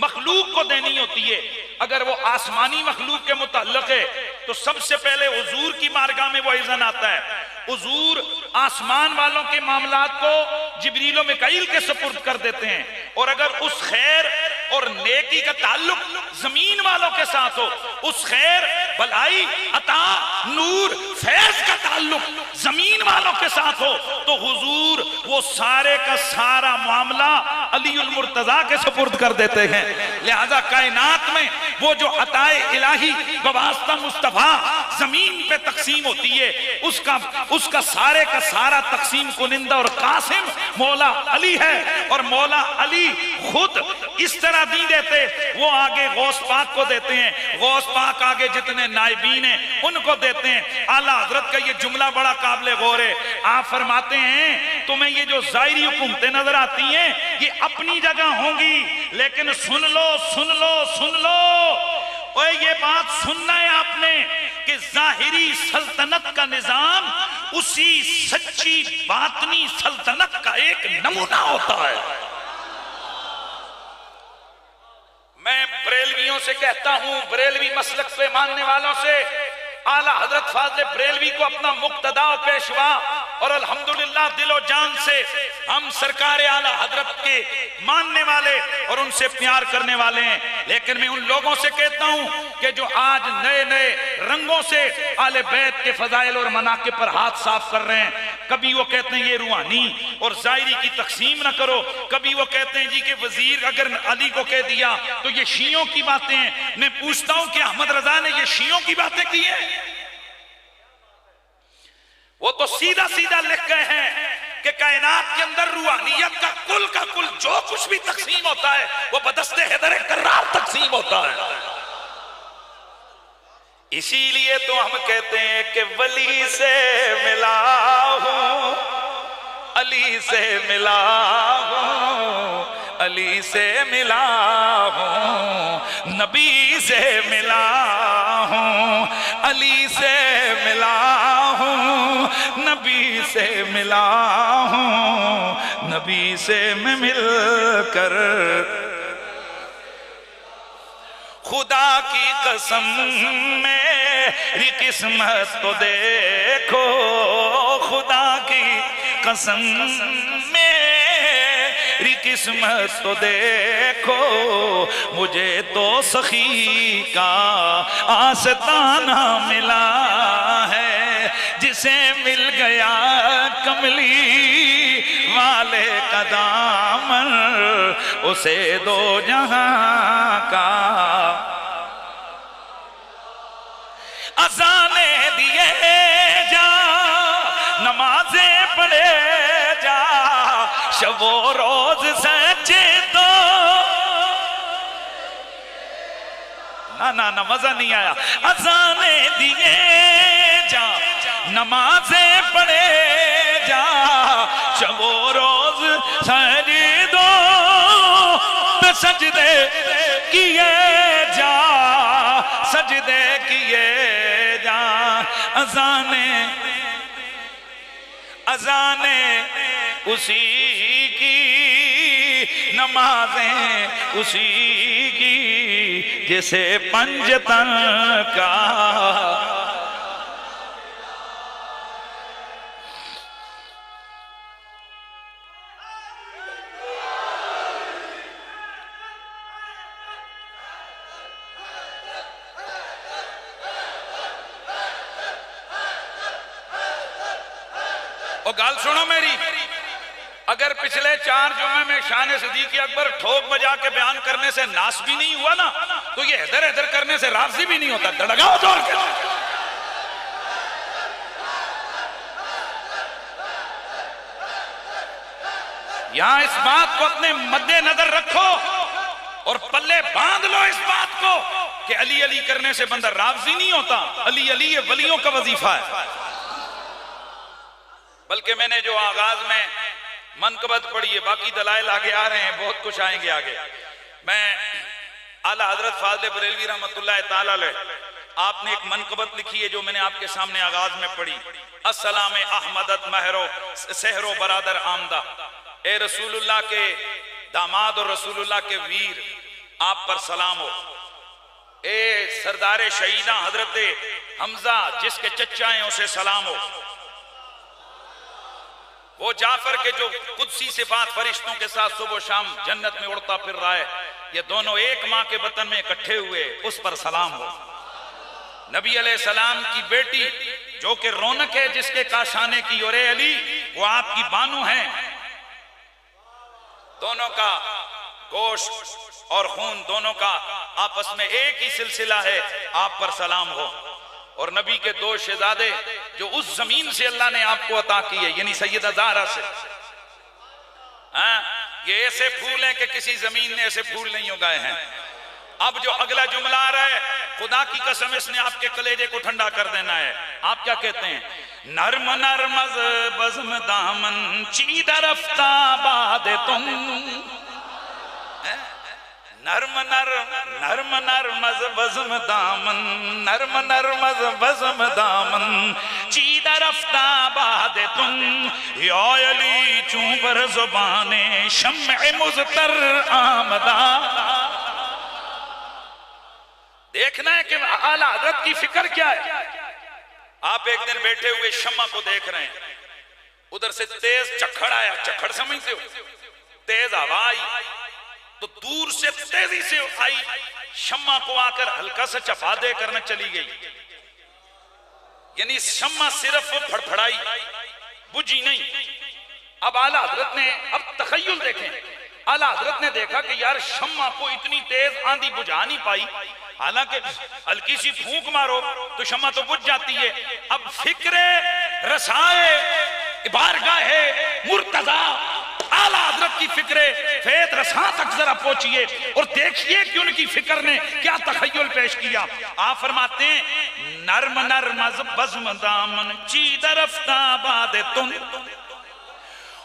मखलूक को देनी होती है, अगर वो आसमानी मखलूक के मुताल्लिक है तो सबसे पहले हुजूर की बारगाह में वो इज़्न आता है। हुजूर आसमान वालों के मामलात को जिब्रील व मिकाईल के सुपुर्द कर देते हैं, और अगर उस खैर और नेकी का ताल्लुक जमीन वालों के साथ हो, उस खैर, भलाई, अता, नूर, फैज का ताल्लुक जमीन वालों के साथ हो, तो हुजूर वो सारे का सारा मामला अली उल मुर्तजा के सुपुर्द कर देते हैं। लिहाजा कायनात में वो जो अताए इलाही बवास्ता मुस्तफा जमीन पे तकसीम होती है, उसका सारे का सारा तकसीम कुनिंदा और कासिम मौला अली है। और मौला अली खुद इस तरह दी देते, वो आगे गौस पाक को देते हैं, गौस पाक आगे जितने नाइबीन हैं उनको देते हैं। आला हजरत का ये जुमला बड़ा काबिल गौर है। आप फरमाते हैं तुम्हें ये जो जाहिरी हुकूमतें नजर आती हैं ये अपनी जगह होंगी, लेकिन सुन लो सुन लो सुन लो, और ये बात सुनना है आपने कि जाहिरी सल्तनत का निजाम उसी सच्ची बातनी सल्तनत का एक नमूना होता है। मैं बरेलवियों से कहता हूं, बरेलवी मसलक पे मानने वालों से, आला हजरत फाज़िल बरेलवी को अपना मुक्तदा और पेशवा, और अल्हम्दुलिल्लाह दिलो जान से हम सरकार आला हजरत के मानने वाले और उनसे प्यार करने वाले हैं। लेकिन मैं उन लोगों से कहता हूं कि जो आज नए नए रंगों से आले बैत के फजाइल और मनाके पर हाथ साफ कर रहे हैं, कभी वो कहते हैं ये रूहानी और जाहिरी की तकसीम ना करो, कभी वो कहते हैं जी के वजीर अगर अली को कह दिया तो ये शियों की बातें हैं। मैं पूछता हूं कि अहमद रजा ने ये शियों की बातें की हैं? वो तो सीधा सीधा लिख गए हैं कि कायनात के अंदर रूहानियत का कुल जो कुछ भी तकसीम होता है वो बदस्ते हैदर कर्रार तकसीम होता है। इसीलिए तो हम कहते हैं कि वली से मिला हूं अली से मिला हूँ, अली से मिला हूँ, नबी से मिला हूँ, अली से मिला हूँ, नबी से मिला हूँ, नबी से मैं मिलकर खुदा की कसम मेरी किस्मत तो देखो, खुदा की कसम मेरी किस्मत तो देखो, मुझे तो सखी का आस्ताना मिला है, जिसे मिल गया कमली वाले का दामन, उसे दो जहां का अज़ाने दिए जा, नमाजें पढ़े जा, शबो रोज सच्चे तो ना मजा नहीं आया। अज़ाने दिए जा, नमाजें पढ़े जा, शबो रोज सजदो पे सजदे किए जा, सजदे किए जा। अज़ाने अज़ाने उसी की, नमाजें उसी की, जिसे पंजतन का और गाल सुनो मेरी, अगर पिछले 4 जुमे में शान सिद्दीक़ अकबर ठोक बजा के बयान करने से नाश भी नहीं हुआ ना, तो ये हैदर हैदर करने से राजी भी नहीं होता। धड़काओ जोर के। यहां इस बात को अपने मद्देनजर रखो और पल्ले बांध लो इस बात को कि अली अली करने से बंदा राजी नहीं होता। अली अली ये वलियों का वजीफा है। बल्कि मैंने जो आगाज में मनकबत पढ़ी है, बाकी दलाइल आगे आ रहे हैं, बहुत कुछ आएंगे आगे। मैं आला हजरत फाज़िल बरेलवी रहमतुल्लाह ताला अलैह, आपने एक मनकबत लिखी है जो मैंने आपके सामने आगाज में पढ़ी। अस्सलाम अहमदत महरो सहरो बरादर आमदा, ए रसूलुल्लाह के दामाद और रसूलुल्लाह के वीर, आप पर सलाम हो। ए सरदार शहीदा हजरत हमजा जिसके चचा हैं उसे सलाम हो। वो जाफर के जो कुदसी सिफात फरिश्तों के साथ सुबह शाम जन्नत में उड़ता फिर रहा है, ये दोनों एक माँ के वतन में इकट्ठे हुए, उस पर सलाम हो। नबी अलैहिस्सलाम की बेटी जो कि रौनक है जिसके काशाने की, और अली वो आपकी बानू हैं, दोनों का गोश्त और खून दोनों का आपस में एक ही सिलसिला है, आप पर सलाम हो। और नबी के 2 शहजादे जो उस जमीन से अल्लाह ने आपको अता की है, यानी सैयदा ज़हरा से, ये ऐसे फूल हैं कि किसी जमीन ने ऐसे फूल नहीं उगाए हैं। अब जो अगला जुमला आ रहा है, खुदा की कसम इसने आपके कलेजे को ठंडा कर देना है। आप क्या कहते हैं? नर्म नर्मज बज़्म दामन चीदा रफ्ता बाद तुम, नर्म नर्म नर्मज बज़्म दामन, नर्म नर्मज बज़्म दामन चीदा रफ्ता बाद तुम, या अली चूं बर ज़ुबाने शम्अ मुज़तर आमदा। देखना है कि आला हज़रत की फिक्र क्या है। आप एक दिन बैठे हुए शम्मा को देख रहे हैं, उधर से तेज चक्खड़ आया, चक्खड़ समझते हो, तेज हवा आई, तो दूर से तेजी से आई, शम्मा को आकर हल्का सा चफा दे करना चली गई। यानी शम्मा सिर्फ फड़फड़ाई, बुझी नहीं। अब आला हज़रत ने, अब तखय्युल देखें, आला हज़रत ने देखा कि यार शम्मा को इतनी तेज आंधी बुझा नहीं पाई, हालांकि हल्की सी फूंक मारो तो शम्मा तो बुझ जाती है। अब फिक्रे रसाए बारगाहे मुर्तजा, आला हज़रत की फिक्रे फेत रसा तक जरा पहुंचिए और देखिए कि उनकी फिक्र ने क्या तखय्युल पेश किया। आप फरमाते हैं नर्म नर्म बज़्म दामन चीदा रफ्ता बाद तुम,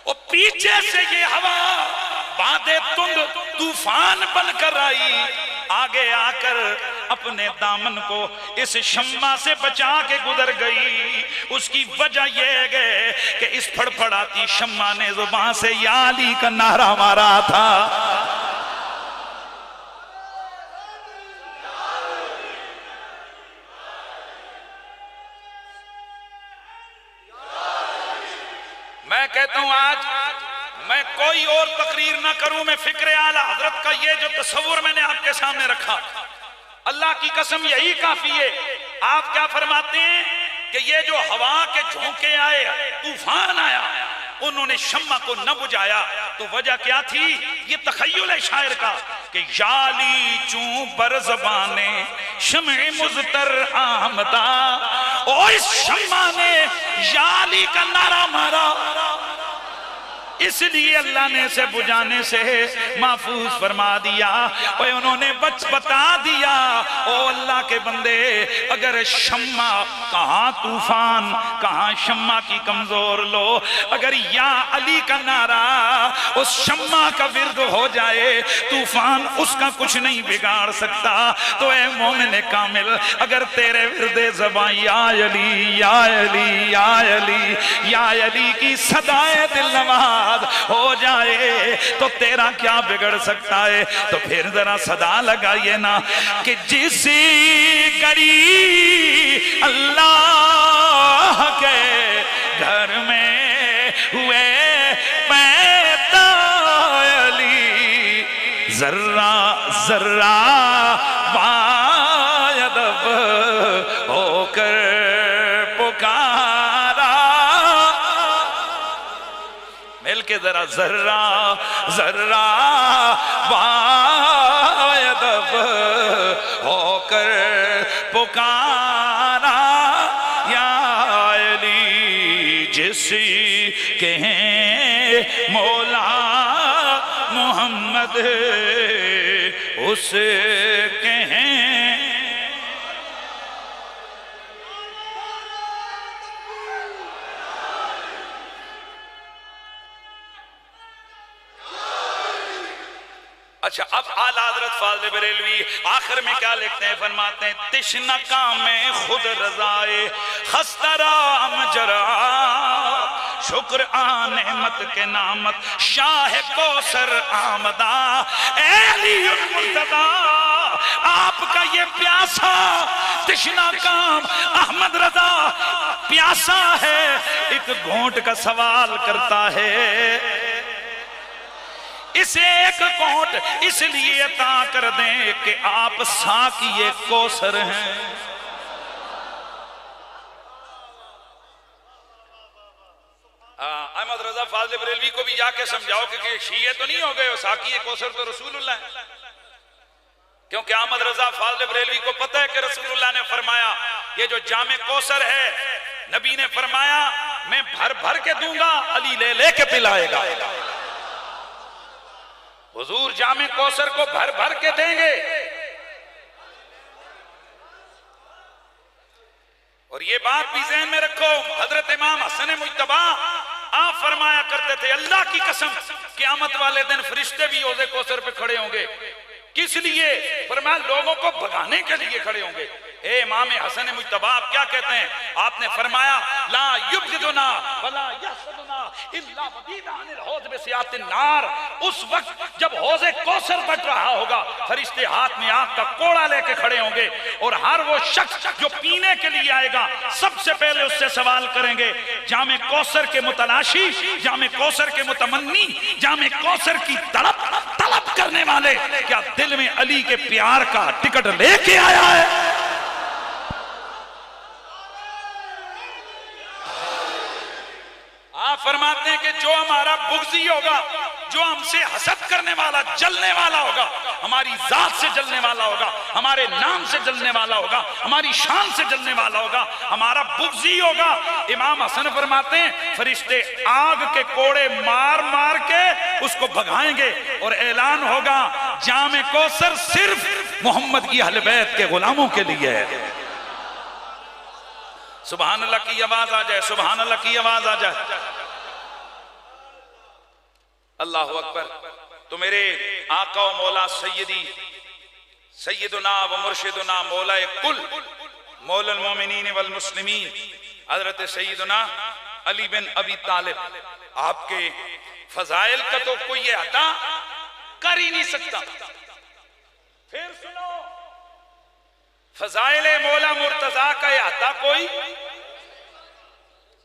और पीछे से ये हवा बादे तुंद तूफान बनकर आई, आगे आकर अपने दामन को इस शम्मा से बचा के गुजर गई। उसकी वजह यह है कि इस फड़फड़ाती शम्मा ने जुबान से या अली का नारा मारा था। मैं कहता हूं आज मैं कोई और तकरीर ना करूं, मैं फिक्र आला हजरत का ये जो तस्वुर मैंने आपके सामने रखा, अल्लाह की कसम यही काफी है। आप क्या फरमाते हैं कि ये जो हवा के झोंके आए, तूफान आया, उन्होंने शम्मा को न बुझाया, तो वजह क्या थी? ये तखय्युल है शायर का कि याली चूं बर ज़बाने शम्ए मुज़तर आमदा, और इस शम्मा ने याली का नारा मारा, इसलिए अल्लाह ने इसे बुझाने से महफूज फरमा दिया। और उन्होंने बता दिया, ओ अल्लाह के बंदे, अगर शम्मा कहाँ तूफान कहाँ शम्मा की कमजोर लो, अगर या अली का नारा उस शम्मा का विर्द हो जाए, तूफान उसका कुछ नहीं बिगाड़ सकता। तो ए मोमिन कामिल, अगर तेरे विर्दे ज़बां या अली या अली या अली या अली की सदाए दिल नवाज हो जाए, तो तेरा क्या बिगड़ सकता है? तो फिर जरा सदा लगाइए ना कि जिस गरी अल्लाह के घर में हुए पैदा अली, जर्रा जर्रा बायदब होकर पुकारा, मिलके जरा जर्रा जर्रा बायदब होकर पुकारा, या अली जिसी के हैं मौला मोहम्मद उसके हैं। अच्छा, अब आला हज़रत फाज़िल बरेलवी आखिर में क्या लिखते हैं? फरमाते हैं तिश्ना में खुद रज़ाए खस्तराम जरा, शुक्र आने मत के नामत शाह कौसर आमदा, अली मुर्तदा आपका ये प्यासा तिश्ना काम अहमद रजा प्यासा है, एक घोंट का सवाल करता है, इसे एक घोंट इसलिए अता कर दें कि आप साकिए कौसर हैं। अहमद रजा फाज़िल बरेलवी को भी जाके समझाओ कि शीए तो नहीं हो गए हो, साकिए कौसर तो रसूलुल्लाह है। क्योंकि अहमद रजा फाज़िल बरेलवी को पता है कि रसूलुल्लाह ने फरमाया ये जो जामे कौसर है, नबी ने फरमाया मैं भर भर के दूंगा, अली ले ले के पिलाएगा। हुजूर जामे कौसर को भर भर के देंगे। और ये बात भी ज़हन में रखो, हजरत इमाम हसन मुज्तबा आप फरमाया करते थे, अल्लाह की कसम क़यामत वाले दिन फरिश्ते भी हौज़े कौसर पे खड़े होंगे। किस लिए? फरमाया लोगों को भगाने के लिए खड़े होंगे। ए इमाम हसन मुज्तबा आप क्या कहते हैं? आपने फरमाया ला युब्गिदुना वला यहसदुना इल्ला वदीदानिल हौज़ बिसियातिन नार। उस वक्त जब हौज़े कौसर बट रहा होगा, फरिश्ते हाथ में आग का कोड़ा लेके खड़े होंगे और हर वो शख्स जो पीने के लिए आएगा सबसे पहले उससे सवाल करेंगे, जामे कौसर के मुतलाशी, जामे कौसर के मुतमन्नी, जामे कौसर की तलब करने वाले, क्या दिल में अली के प्यार का टिकट लेके आया है? आप फरमाते हैं कि जो हमारा बुग़्ज़ी होगा, जो हमसे हसद करने वाला, जलने वाला होगा, हमारी जात से जलने वाला होगा, हमारे नाम से जलने वाला होगा, हमारी शान से जलने वाला होगा, हमारा बुग़्ज़ी होगा। इमाम हसन फरमाते हैं फरिश्ते आग के कोड़े मार मार के उसको भगाएंगे और ऐलान होगा जामे कौसर सिर्फ मोहम्मद की अहले बैत के गुलामों के लिए है। सुभान अल्लाह की आवाज आ जाए, सुभान अल्लाह की आवाज आ जाए। अल्लाह अकबर। तो मेरे आका व मौला सैयदुना व मुर्शिदुना मौला कुल मौलल मोमिनीन वल मुस्लिमीन हजरत सैयदुना अली बिन अबी तालिब, आपके फजाइल का तो कोई ये अता कर ही नहीं सकता। फिर सुनो, फजाइल मौला मुर्तजा का ये अता कोई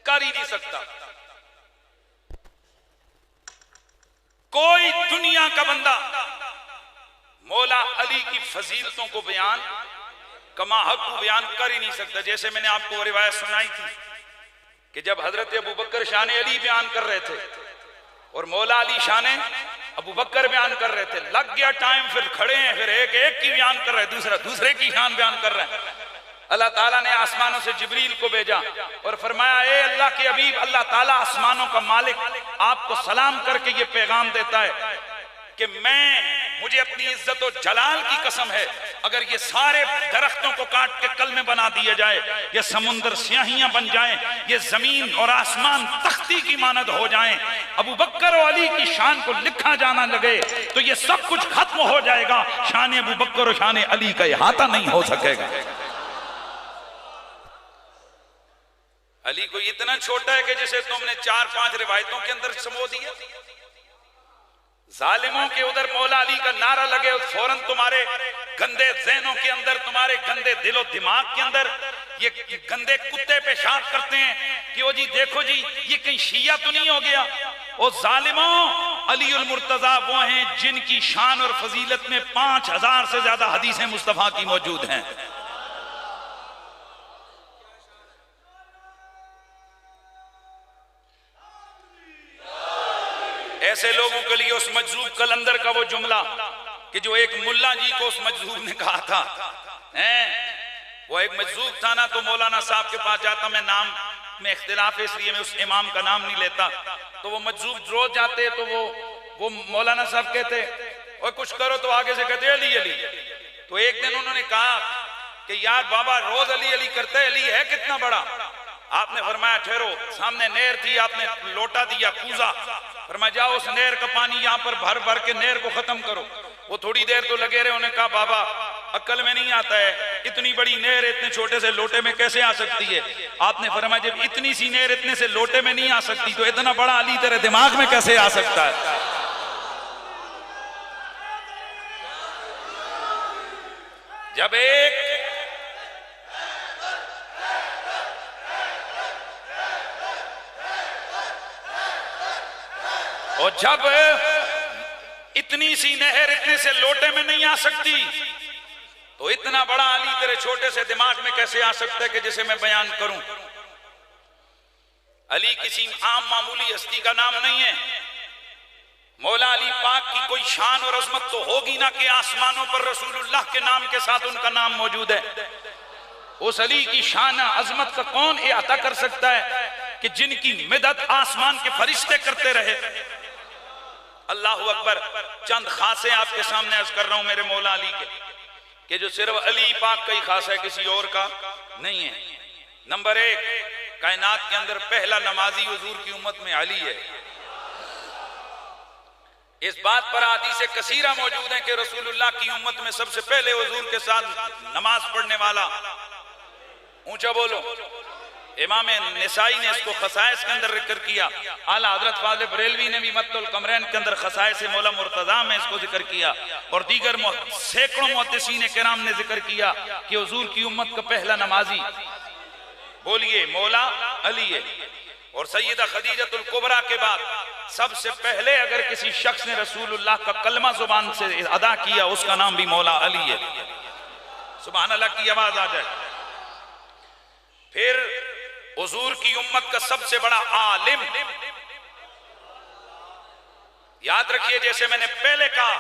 कर ही नहीं सकता। कोई दुनिया का बंदा मौला अली की फजीलतों को बयान कमा हक को बयान कर ही नहीं सकता। जैसे मैंने आपको रिवायत सुनाई थी कि जब हजरत अबू बकर शान अली बयान कर रहे थे और मौला अली शान अबू बकर बयान कर रहे थे, लग गया टाइम, फिर खड़े हैं, फिर एक की बयान कर रहे हैं, दूसरा दूसरे की शान बयान कर रहे हैं। अल्लाह ताला ने आसमानों से जिब्रील को भेजा और फरमाया, ए अल्लाह के हबीब, अल्लाह ताला आसमानों का मालिक आपको सलाम करके ये पैगाम देता है कि मुझे अपनी इज्जत और जलाल की कसम है, अगर ये सारे दरख्तों को काट के कलमे बना दिया जाए, ये समुंदर स्याहियां बन जाएं, ये जमीन और आसमान तख्ती की मानद हो जाएं, अबू बकर और अली की शान को लिखा जाना लगे तो ये सब कुछ खत्म हो जाएगा, शान अबू बकर और शान अली का इहाता नहीं हो सकेगा। अली को इतना छोटा है कि जैसे तुमने 4-5 रिवायतों के अंदर समो दिया। जालिमों के उधर मौला अली का नारा लगे, फौरन तुम्हारे गंदे ज़हनों के अंदर, तुम्हारे गंदे दिलो दिमाग के अंदर ये गंदे कुत्ते पेशाब करते हैं कि वो जी देखो जी ये कहीं शिया तो नहीं हो गया। ओ जालिमों, अली उल मुर्तजा वो हैं जिनकी शान और फजीलत में 5000 से ज्यादा हदीसें मुस्तफा की मौजूद हैं। ऐसे लोगों के लिए उस मजजूब कलंदर का वो जुमला कि जो एक मुल्ला जी को उस मजजूब ने कहा था, वो एक मजजूब था ना, तो मौलाना साहब के पास जाता, मैं नाम में इख्तिलाफ है इसलिए मैं उस इमाम का नाम नहीं लेता, तो वो मजजूब रोज जाते तो वो मौलाना साहब कहते और कुछ करो तो आगे से कहते अली अली। तो एक दिन उन्होंने कहा कि यार बाबा रोज अली अली करते, अली है कितना बड़ा? आपने फरमाया ठहरो, सामने नहर थी, आपने लोटा दिया कूजा, फरमाया जाओ उस नहर का पानी यहाँ पर भर भर के नहर को खत्म करो। वो थोड़ी देर तो लगे रहे, उन्होंने कहा बाबा अक्ल में नहीं आता है, इतनी बड़ी नहर इतने छोटे से लोटे में कैसे आ सकती है? आपने फरमाया जब इतनी सी नहर इतने से लोटे में नहीं आ सकती तो इतना बड़ा अली तेरे दिमाग में कैसे आ सकता है? जब जब इतनी सी नहर इतने से लोटे में नहीं आ सकती तो इतना बड़ा अली तेरे छोटे से दिमाग में कैसे आ सकता है कि जिसे मैं बयान करूं? अली किसी आम मामूली हस्ती का नाम नहीं है। मौला अली पाक की कोई शान और अजमत तो होगी ना कि आसमानों पर रसूलुल्लाह के नाम के साथ उनका नाम मौजूद है। उस अली की शान अजमत का कौन इहाता कर सकता है कि जिनकी मदद आसमान के फरिश्ते करते रहे। अल्लाह अकबर। चंद खासे आपके सामने अर्ज कर रहा हूं मेरे मौला अली के, कि जो सिर्फ अली पाक का ही खास है, किसी और का नहीं है। नंबर 1, कायनात के अंदर पहला नमाजी हुजूर की उम्मत में अली है। इस बात पर हदीसें कसीरा मौजूद है कि रसूलुल्लाह की उम्मत में सबसे पहले हुजूर के साथ नमाज पढ़ने वाला, ऊंचा बोलो, इमाम निसाई ने इसको खसाइस के अंदर जिक्र किया। आला हजरत फाज़िल बरेलवी ने भी मत्तुल कमरैन के अंदर खसाइस मौला मुर्तजा में इसको जिक्र किया, और दीगर सैकड़ों मुहद्दिसीन किराम ने जिक्र किया कि हुजूर की उम्मत का पहला नमाजी बोलिए मौला अली है। और सैयदा खदीजतुल कुबरा के बाद सबसे पहले अगर किसी शख्स ने रसूलुल्लाह का कलमा जुबान से अदा किया उसका नाम भी मौला अली है। सुभान अल्लाह की आवाज आ जाए। फिर हुजूर की उम्मत का सबसे बड़ा आलिम, याद रखिए जैसे मैंने पहले कहा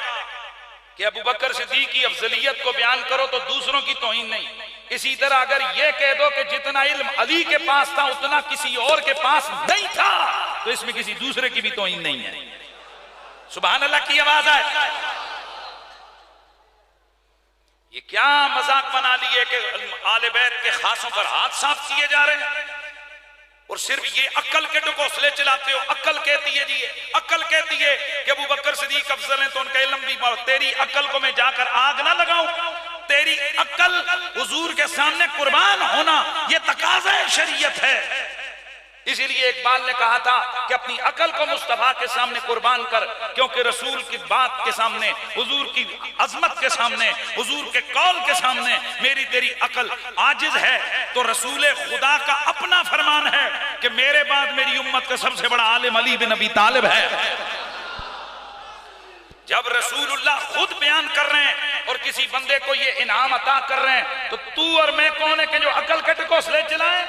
कि अबू बकर सिद्दीक की अफजलियत को बयान करो तो दूसरों की तौहीन नहीं, इसी तरह अगर यह कह दो कि जितना इल्म अली के पास था उतना किसी और के पास नहीं था तो इसमें किसी दूसरे की भी तौहीन नहीं है। सुभान अल्लाह की आवाज आए। ये क्या मजाक बना लिए कि आले बैत के खासों पर हाथ साफ किए जा रहे हैं। और सिर्फ ये अक्ल के ढकोसले चलाते हो। अक्ल कहती है जी, अक्ल कहती है कि अबू बकर सिद्दीक अफजल हैं तो उनका इल्म भी बहुत। तेरी अक्ल को मैं जाकर आग ना लगाऊं? तेरी अक्ल हुजूर के सामने कुर्बान होना ये तकाज़ा शरीयत है। इसीलिए इकबाल ने कहा था कि अपनी अकल को मुस्तफा के सामने कुर्बान कर, क्योंकि रसूल की बात के सामने, हुजूर की अजमत के सामने, हुजूर के कौल के सामने मेरी तेरी अकल आजिज है। तो रसूल खुदा का अपना फरमान है कि मेरे बाद मेरी उम्मत का सबसे बड़ा आलिम अली बिन अबी तालिब है। जब रसूलुल्लाह खुद बयान कर रहे हैं और किसी बंदे को ये इनाम अता कर रहे हैं, तो तू और मैं कौन है कि जो अकल के ढकोसले चलाएं?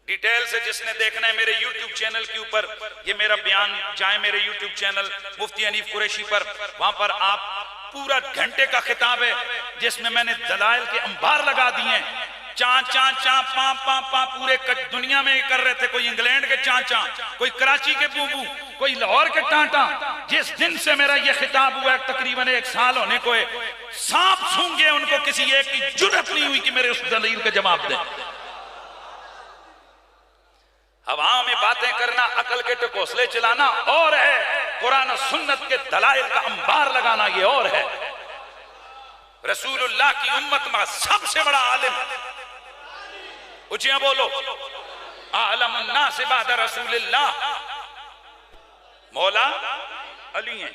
डिटेल से जिसने देखना है मेरे YouTube चैनल के ऊपर ये मेरा बयान जाए, मेरे YouTube चैनल मुफ्ती हनीफ कुरैशी पर, वहां पर आप पूरा घंटे का खिताब है जिसमें मैंने दलाइल के अंबार लगा दिए। चा चा चा पा पा पा पूरे दुनिया में कर रहे थे। कोई इंग्लैंड के चा चा, कोई कराची के बूबू, कोई लाहौर के टाटा। जिस दिन से मेरा ये खिताब हुआ तकरीबन 1 साल होने को है, सांप सूंघे उनको किसी एक की जुर्रत नहीं हुई कि मेरे उस दलील का जवाब दें। हवा में बातें करना, अकल के ढकोसले चलाना और है, कुरान और सुन्नत के दलाइल का अंबार लगाना ये और है। रसूलुल्लाह की उम्मत में सबसे बड़ा आलिम, ऊंचियां बोलो, आलमुन नास बाद रसूलिल्लाह मौला अली हैं।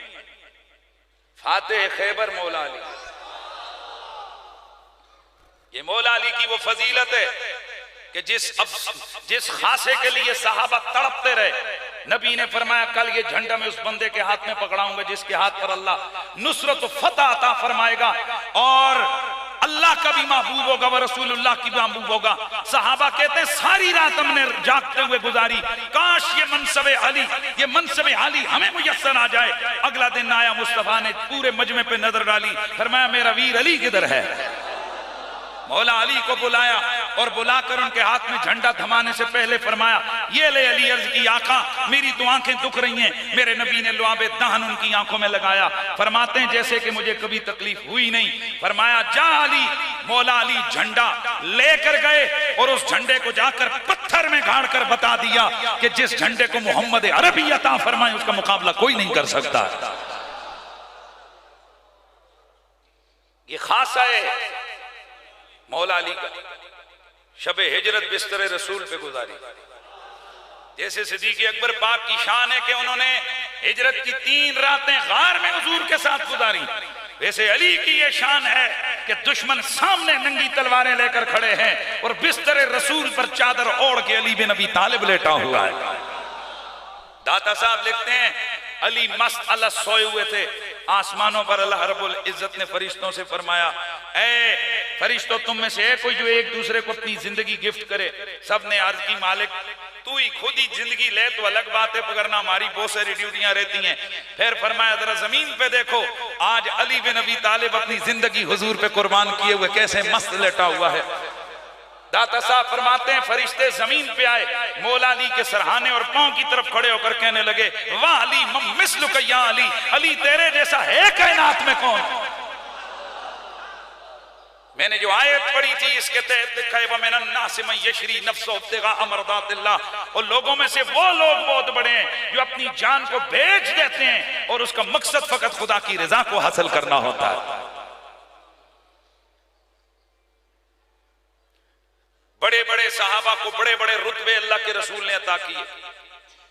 फातिह खैबर मौला अली। ये मौला अली की वो फजीलत है कि जिस खासे के लिए सहाबा तड़पते रहे, नबी ने फरमाया कल ये झंडा मैं उस बंदे के हाथ में पकड़ाऊंगा जिसके हाथ पर अल्लाह नुसरत फतह अता फरमाएगा और अल्लाह का भी महबूब होगा व रसूलुल्लाह की भी महबूब होगा। सहाबा कहते हैं सारी रात हमने जागते हुए गुजारी, काश ये मनसबे अली हमें मुयस्सर आ जाए। अगला दिन आया, मुस्तफा ने पूरे मजमे पे नजर डाली, फरमाया मेरा वीर अली किधर है? मौला अली को बुलाया और बुलाकर उनके हाथ में झंडा थमाने से पहले फरमाया ये ले अली। अर्ज की आका मेरी तो आंखें दुख रही हैं। मेरे नबी ने लुआबे दहन उनकी आंखों में लगाया। फरमाते हैं जैसे कि मुझे कभी तकलीफ हुई नहीं। फरमाया जा अली। मौला अली झंडा लेकर गए और उस झंडे को जाकर पत्थर में गाड़ कर बता दिया कि जिस झंडे को मोहम्मद अरबी अता फरमाए उसका मुकाबला कोई नहीं कर सकता। ये खासा है मौला अली का। शबे हिजरत बिस्तर रसूल पे गुजारी। जैसे सिद्दीक़ अकबर पाक की शान है कि उन्होंने हिजरत की 3 रातें गार में हुजूर के साथ गुजारी, वैसे अली की ये शान है कि दुश्मन सामने नंगी तलवारें लेकर खड़े हैं और बिस्तर रसूल पर चादर ओढ़ के अली बिन अबी तालिब लेटा हुआ है। दाता साहब लिखते हैं अली मस्त अल्लाह सोए हुए थे। आसमानों पर अल्लाह रब्बुल इज्जत ने फरिश्तों से फरमाया ए फरिश्तों तुम में से है कोई जो एक दूसरे को अपनी जिंदगी गिफ्ट करे? सब ने अर्ज की मालिक तू ही खुद ही जिंदगी ले तो अलग बात है, मगर ना हमारी बहुत सारी ड्यूटियां रहती हैं। फिर फरमाया जरा जमीन पे देखो, आज अली बिन अबी तालिब अपनी जिंदगी हुजूर पे कुर्बान किए हुए कैसे मस्त लेटा हुआ है। दाता साहब फरमाते हैं फरिश्ते जमीन पे आए, मौला अली के सरहाने और पांव की तरफ खड़े होकर कहने लगे वाह अली मिस्लुक या अली, अली तेरे जैसा है कायनात में कौन? मैंने जो आयत पढ़ी थी इसके तहत लिखा है वमिनन नास मन यशरी नफ्सहु इब्तिगा मरदातिल्लाह, और लोगों में से वो लोग बहुत बड़े हैं जो अपनी जान को बेच देते हैं और उसका मकसद फकत खुदा की रजा को हासिल करना होता है। बड़े बड़े सहाबा को बड़े बड़े रुतबे अल्लाह के रसूल ने अता किए।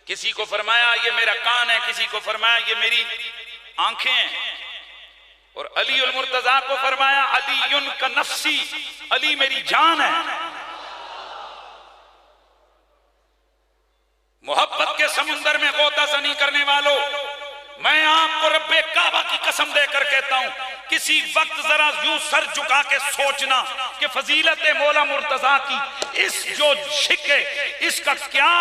किसी को फरमाया ये मेरा कान है, किसी को फरमाया ये मेरी आंखें हैं, और अली उल मुर्तजा को फरमाया अलीयुन का नफ्सी, अली मेरी जान है। मोहब्बत के समुंदर में गोताजनी करने वालों, मैं आपको रब्बे काबा की कसम देकर कहता हूं किसी वक्त जरा यूं सर झुका के सोचना कि फजीलत मौला मुर्तजा की इस जो शिके इसका क्या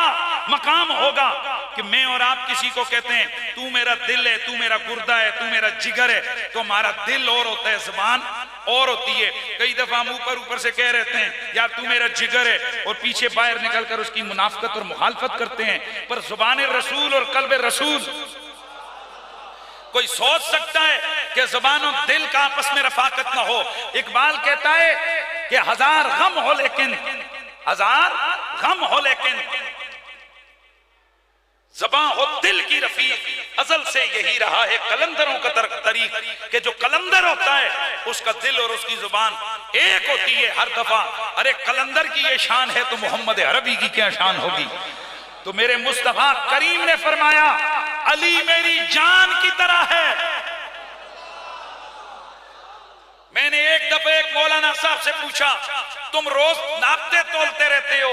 मकाम होगा कि मैं और आप किसी को कहते हैं तू मेरा दिल है, तू मेरा गुर्दा है, तू मेरा जिगर है, तो हमारा दिल और होता है, जुबान और होती है। कई दफा हम ऊपर से कह रहते हैं यार तू मेरा जिगर है और पीछे बाहर निकलकर उसकी मुनाफकत और मुखालफत करते हैं। पर जुबान रसूल और कल्ब रसूल, कोई सोच सकता है कि जुबान और दिल का आपस में रफाकत ना हो? इकबाल कहता है कि 1000 गम हो लेकिन 1000 गम हो लेकिन ज़बां हो दिल की रफीक, अजल से यही रहा है कलंदरों का तरीक कि जो कलंदर होता है उसका दिल और उसकी जुबान एक होती है हर दफा। अरे कलंदर की ये शान है तो मोहम्मद अरबी की क्या शान होगी। तो मेरे मुस्तफा करीम ने फरमाया अली मेरी जान की तरह है। मैंने एक दफे एक मौलाना साहब से पूछा तुम रोज नापते तोलते रहते हो,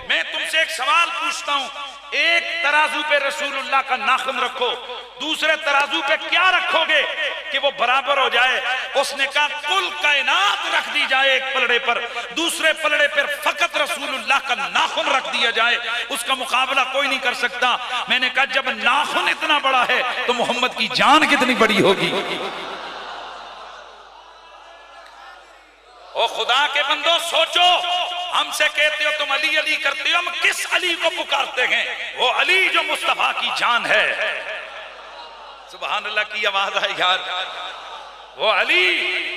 मैं तुमसे एक सवाल पूछता हूं, एक तराजू पे रसूलुल्लाह का नाखून रखो, दूसरे तराजू पे क्या रखोगे कि वो बराबर हो जाए। उसने कहा कुल कायनात रख दी जाए एक पलड़े पर, दूसरे पलड़े पर फकत रसूलुल्लाह का नाखून रख दिया जाए, उसका मुकाबला कोई नहीं कर सकता। मैंने कहा जब नाखून इतना बड़ा है तो मोहम्मद की जान कितनी बड़ी होगी। ओ खुदा के बंदो सोचो, हमसे कहते हो तुम अली अली करते हो, हम किस अली को पुकारते हैं? वो अली जो मुस्तफा की जान है। सुभान अल्लाह की आवाज है यार। वो अली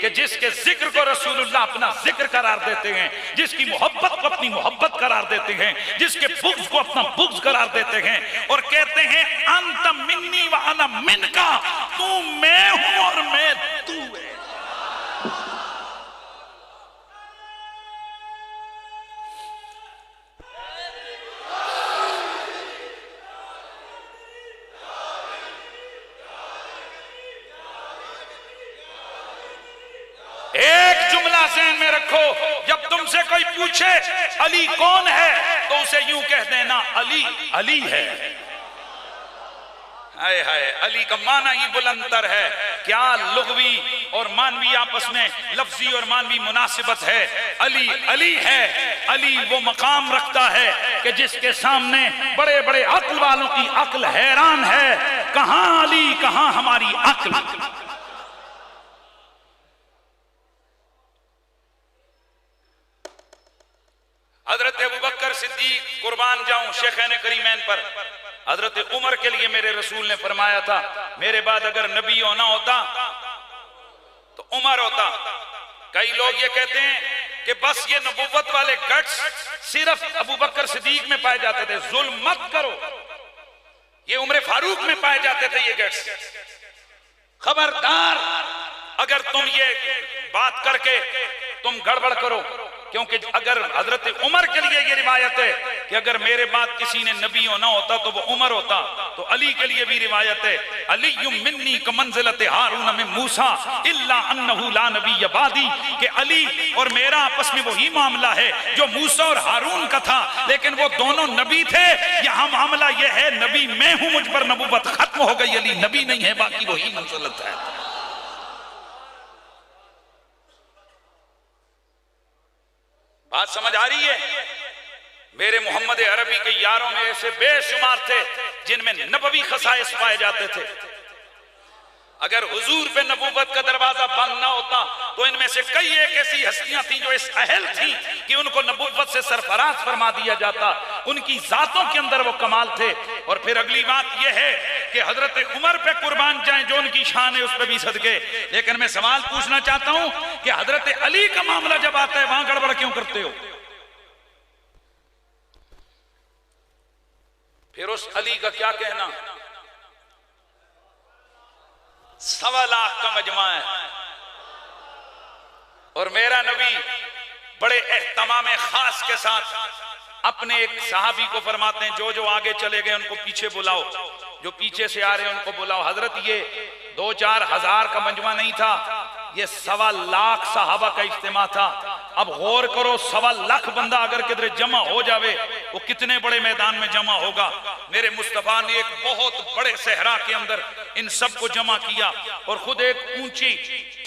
कि जिसके जिक्र को रसूलुल्लाह अपना जिक्र करार देते हैं, जिसकी मोहब्बत को अपनी मोहब्बत करार देते हैं, जिसके बुग़्ज़ को अपना बुग़्ज़ करार देते हैं और कहते हैं अंत मिन्नी व अना मिनका, तू मैं हूं और मैं तू है। एक जुमला ज़हन में रखो, जब तुमसे कोई पूछे अली कौन है तो उसे यूं कह देना अली अली है। हाय हाय, अली का माना ही बुलंदर है। क्या लुग़वी और मानवी आपस में लफ्जी और मानवी मुनासिबत है। अली अली है। अली वो मकाम रखता है कि जिसके सामने बड़े बड़े अक्ल वालों की अक्ल हैरान है। कहां अली, कहां हमारी अक्ल। हजरत अबू बकर सिद्दीक कुर्बान जाऊं शेखैन करीमैन पर, हजरत उमर के लिए मेरे रसूल ने फरमाया था मेरे बाद अगर नबी होना होता तो उमर होता। कई लोग ये कहते हैं कि बस ये नबुव्वत वाले गट्स सिर्फ अबू बकर सिद्दीक में पाए जाते थे, जुल्म मत करो, ये उमर फारूक में पाए जाते थे ये गट्स। खबरदार अगर तुम ये बात करके तुम गड़बड़ करो, क्योंकि अगर हजरत उमर के लिए ये रिवायत है कि अगर मेरे बाद किसी ने नबी होना होता तो वो उमर होता, तो अली के लिए भी रिवायत है अली मिन्नी कमंज़िलत हारून मिन मूसा इल्ला अन्नहु ला नबी बादी, कि अली और मेरा आपस में वही मामला है जो मूसा और हारून का था, लेकिन वो दोनों नबी थे। यहाँ मामला ये है नबी मैं हूं, मुझ पर नबूवत खत्म हो गई, अली नबी नहीं है, बाकी वही मंज़िलत है। बात समझ आ रही है? मेरे मोहम्मद अरबी के यारों में ऐसे बेशुमार थे जिनमें नबवी खसाइस पाए जाते थे। अगर हुजूर पे नबूवत का दरवाजा बंद ना होता तो इनमें से कई एक ऐसी हस्तियां थी जो इस अहल थी कि उनको नबूवत से सरफराज फरमा दिया जाता। उनकी जातों के अंदर वो कमाल थे। और फिर अगली बात यह है कि हजरत उमर पे कुर्बान जाए जो उनकी शान है उस पर भी सदके। लेकिन मैं सवाल पूछना चाहता हूं कि हजरत अली का मामला जब आता है वहां गड़बड़ क्यों करते हो? फिर उस अली का क्या कहना? 1.25 लाख का मजमा है और मेरा नबी बड़े एहतमाम खास के साथ अपने एक सहाबी को फरमाते हैं जो जो आगे चले गए उनको पीछे बुलाओ, जो पीछे से आ रहे हैं उनको बुलाओ। हजरत ये 2-4 हजार का मजमा नहीं था, ये 1.25 लाख सहाबा का इज्तिमा था। अब गौर करो 1.25 लाख बंदा अगर किधर जमा हो जावे वो कितने बड़े मैदान में जमा होगा। मेरे मुस्तफा ने एक बहुत बड़े सहरा के अंदर इन सबको जमा किया और खुद एक ऊंची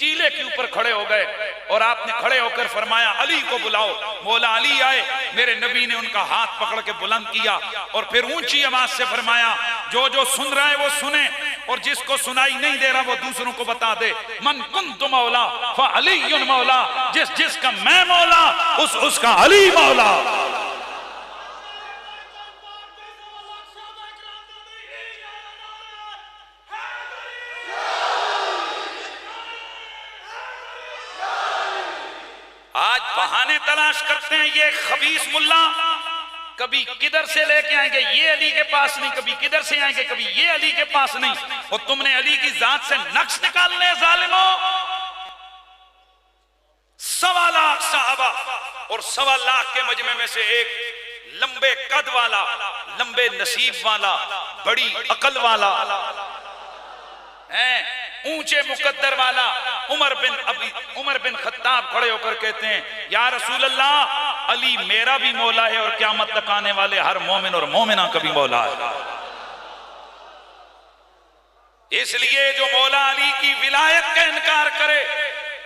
टीले के ऊपर खड़े हो गए और आपने खड़े होकर फरमाया अली को बुलाओ। मौला अली आए, मेरे नबी ने उनका हाथ पकड़ के बुलंद किया और फिर ऊंची आवाज से फरमाया जो जो सुन रहा है वो सुने और जिसको सुनाई नहीं दे रहा वो दूसरों को बता दे। मन कुन्तु मौला फ अली मौला, जिसका मैं मौला उसका अली मौला। आज बहाने तलाश करते हैं ये खबीस मुल्ला कभी किधर से लेके आएंगे, ये अली के पास नहीं, कभी किधर से आएंगे, कभी ये अली के पास नहीं। और तुमने अली की जात से नक्श निकालने जालिमो। 1.25 लाख साहबा और 1.25 लाख के मजमे में से एक लंबे कद वाला, लंबे नसीब वाला, बड़ी अकल वाला है, ऊंचे मुकद्दर वाला उमर बिन खत्ताब खड़े होकर कहते हैं या रसूल अल्लाह, अली मेरा भी मौला है और क़यामत तक आने वाले हर मोमिन और मोमिना का भी मौला है। इसलिए जो मौला अली की विलायत का इनकार करे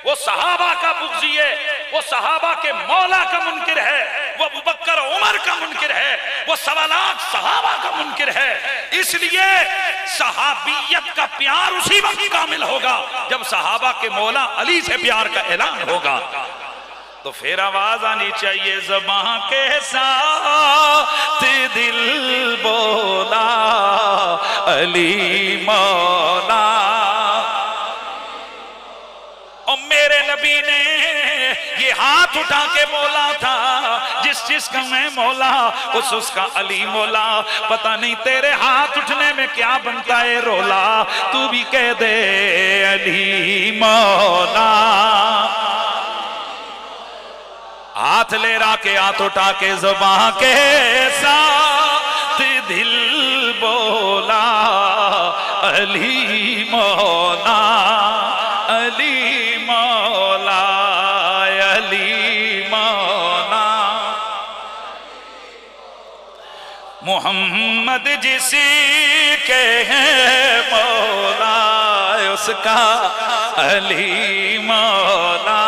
वो सहाबा का बुग़्ज़ी है, वो सहाबा के मौला का मुनकिर है, वो अबू बकर उमर का मुनकिर है, वो 1.25 लाख सहाबा का मुनकिर है। इसलिए सहाबियत का प्यार उसी वक्त कामिल होगा जब सहाबा के मौला अली से प्यार का ऐलान होगा। तो फिर आवाज आनी चाहिए ज़बां के साथ दिल बोला अली मौला। और मेरे नबी ने ये हाथ उठा के बोला था जिस का मैं मौला उसका अली मौला। पता नहीं तेरे हाथ उठने में क्या बनता है रोला, तू भी कह दे अली मौला। हाथ ले रहा के हाथ उठा के ज़बां के साथ दिल बोला अली मौला अली मौला अली मौला। मोहम्मद जिसी के हैं मौला उसका अली मौला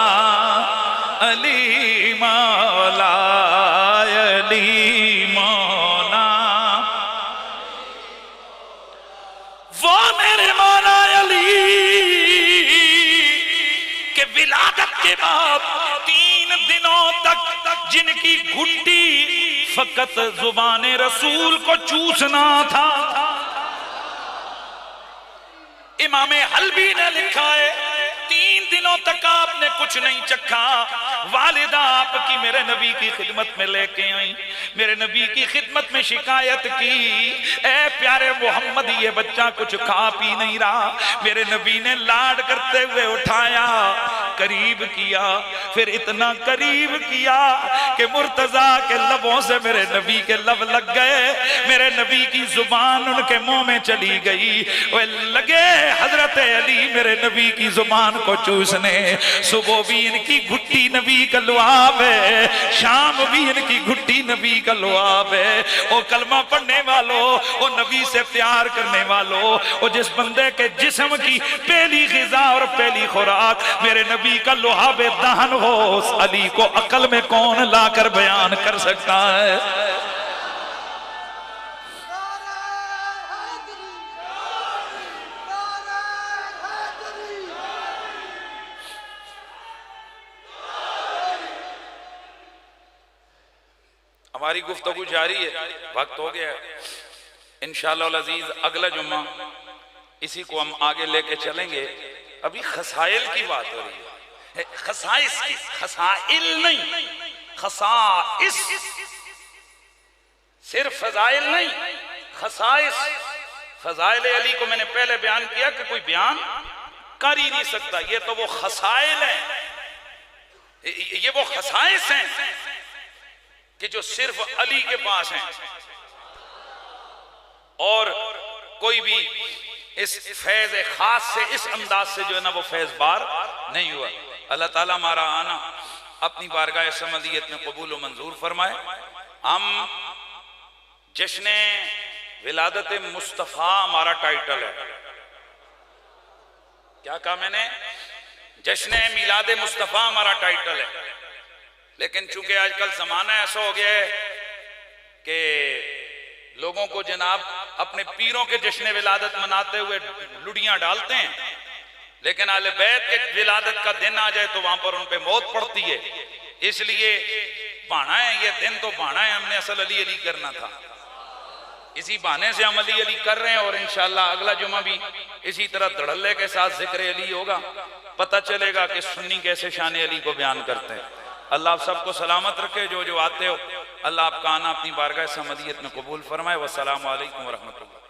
अली मौला अली मौला। वो मेरे मौला अली के विलादत के बाद 3 दिनों तक जिनकी घुट्टी फकत जुबाने रसूल को चूसना था। इमामे हल्बी ने लिखा है 3 दिनों तक आपने कुछ नहीं चखा। वालिदा आपकी मेरे नबी की खिदमत में लेके आई, मेरे नबी की खिदमत में शिकायत की, ए प्यारे मोहम्मद ये बच्चा कुछ खा पी नहीं रहा। मेरे नबी ने लाड करते हुए उठाया, करीब किया, फिर इतना करीब किया कि मुर्तजा के लबों से मेरे नबी के लब लग गए, मेरे नबी की जुबान उनके मुंह में चली गई। वे लगे हजरत अली मेरे नबी की जुबान को चूसने। सुबह भी इनकी घुट्टी नबी का लुआब है, शाम भी इनकी घुट्टी नबी का लुआब है। ओ कलमा पढ़ने वालों, ओ नबी से प्यार करने वालों, ओ जिस बंदे के जिस्म की पहली ग़िज़ा और पहली खुराक मेरे नबी का लुआब दहन हो, उस अली को अकल में कौन लाकर बयान कर सकता है। हमारी गुफ्तगू जारी है, वक्त हो गया है। इंशाअल्लाह अज़ीज़ अगला जुम्मा इसी को हम आगे लेके चलेंगे। अभी खसाइल की बात हो रही है, खसाइस की, खसाइल नहीं, खसाइस, सिर्फ फजाइल नहीं, खसाइस। फजाइल अली को मैंने पहले बयान किया कि कोई बयान कर ही नहीं सकता, ये तो वो खसाइल हैं, ये वो खसाइस हैं कि जो सिर्फ अली के पास हैं। और कोई भी इस फैज खास से, इस अंदाज से जो है ना वो फैज बार नहीं हुआ। अल्लाह ताला हमारा आना अपनी बारगाह समदियत में कबूल व मंजूर फरमाए। हम जश्न विलादत मुस्तफ़ा हमारा टाइटल है। क्या कहा मैंने? जश्न मिलाद मुस्तफ़ा हमारा टाइटल है। लेकिन चूंकि आजकल जमाना ऐसा हो गया है कि लोगों को जनाब अपने पीरों के जश्न विलादत मनाते हुए लुड़ियां डालते हैं, लेकिन आले बैत के विलादत का दिन आ जाए तो वहां पर उन पे मौत पड़ती है। इसलिए बहाना है, ये दिन तो बहाना है, हमने असल अली अली करना था, इसी बहाने से हम अली अली कर रहे हैं। और इंशाअल्लाह अगला जुमा भी इसी तरह धड़ल्ले के साथ जिक्र अली होगा, पता चलेगा कि सुन्नी कैसे शान अली को बयान करते हैं। अल्लाह आप सबको सलामत रखे। जो जो आते हो अल्लाह आपका आना अपनी बारगाह समदियत में कबूल फरमाए। वस्सलामु अलैकुम वरहमतुल्लाह।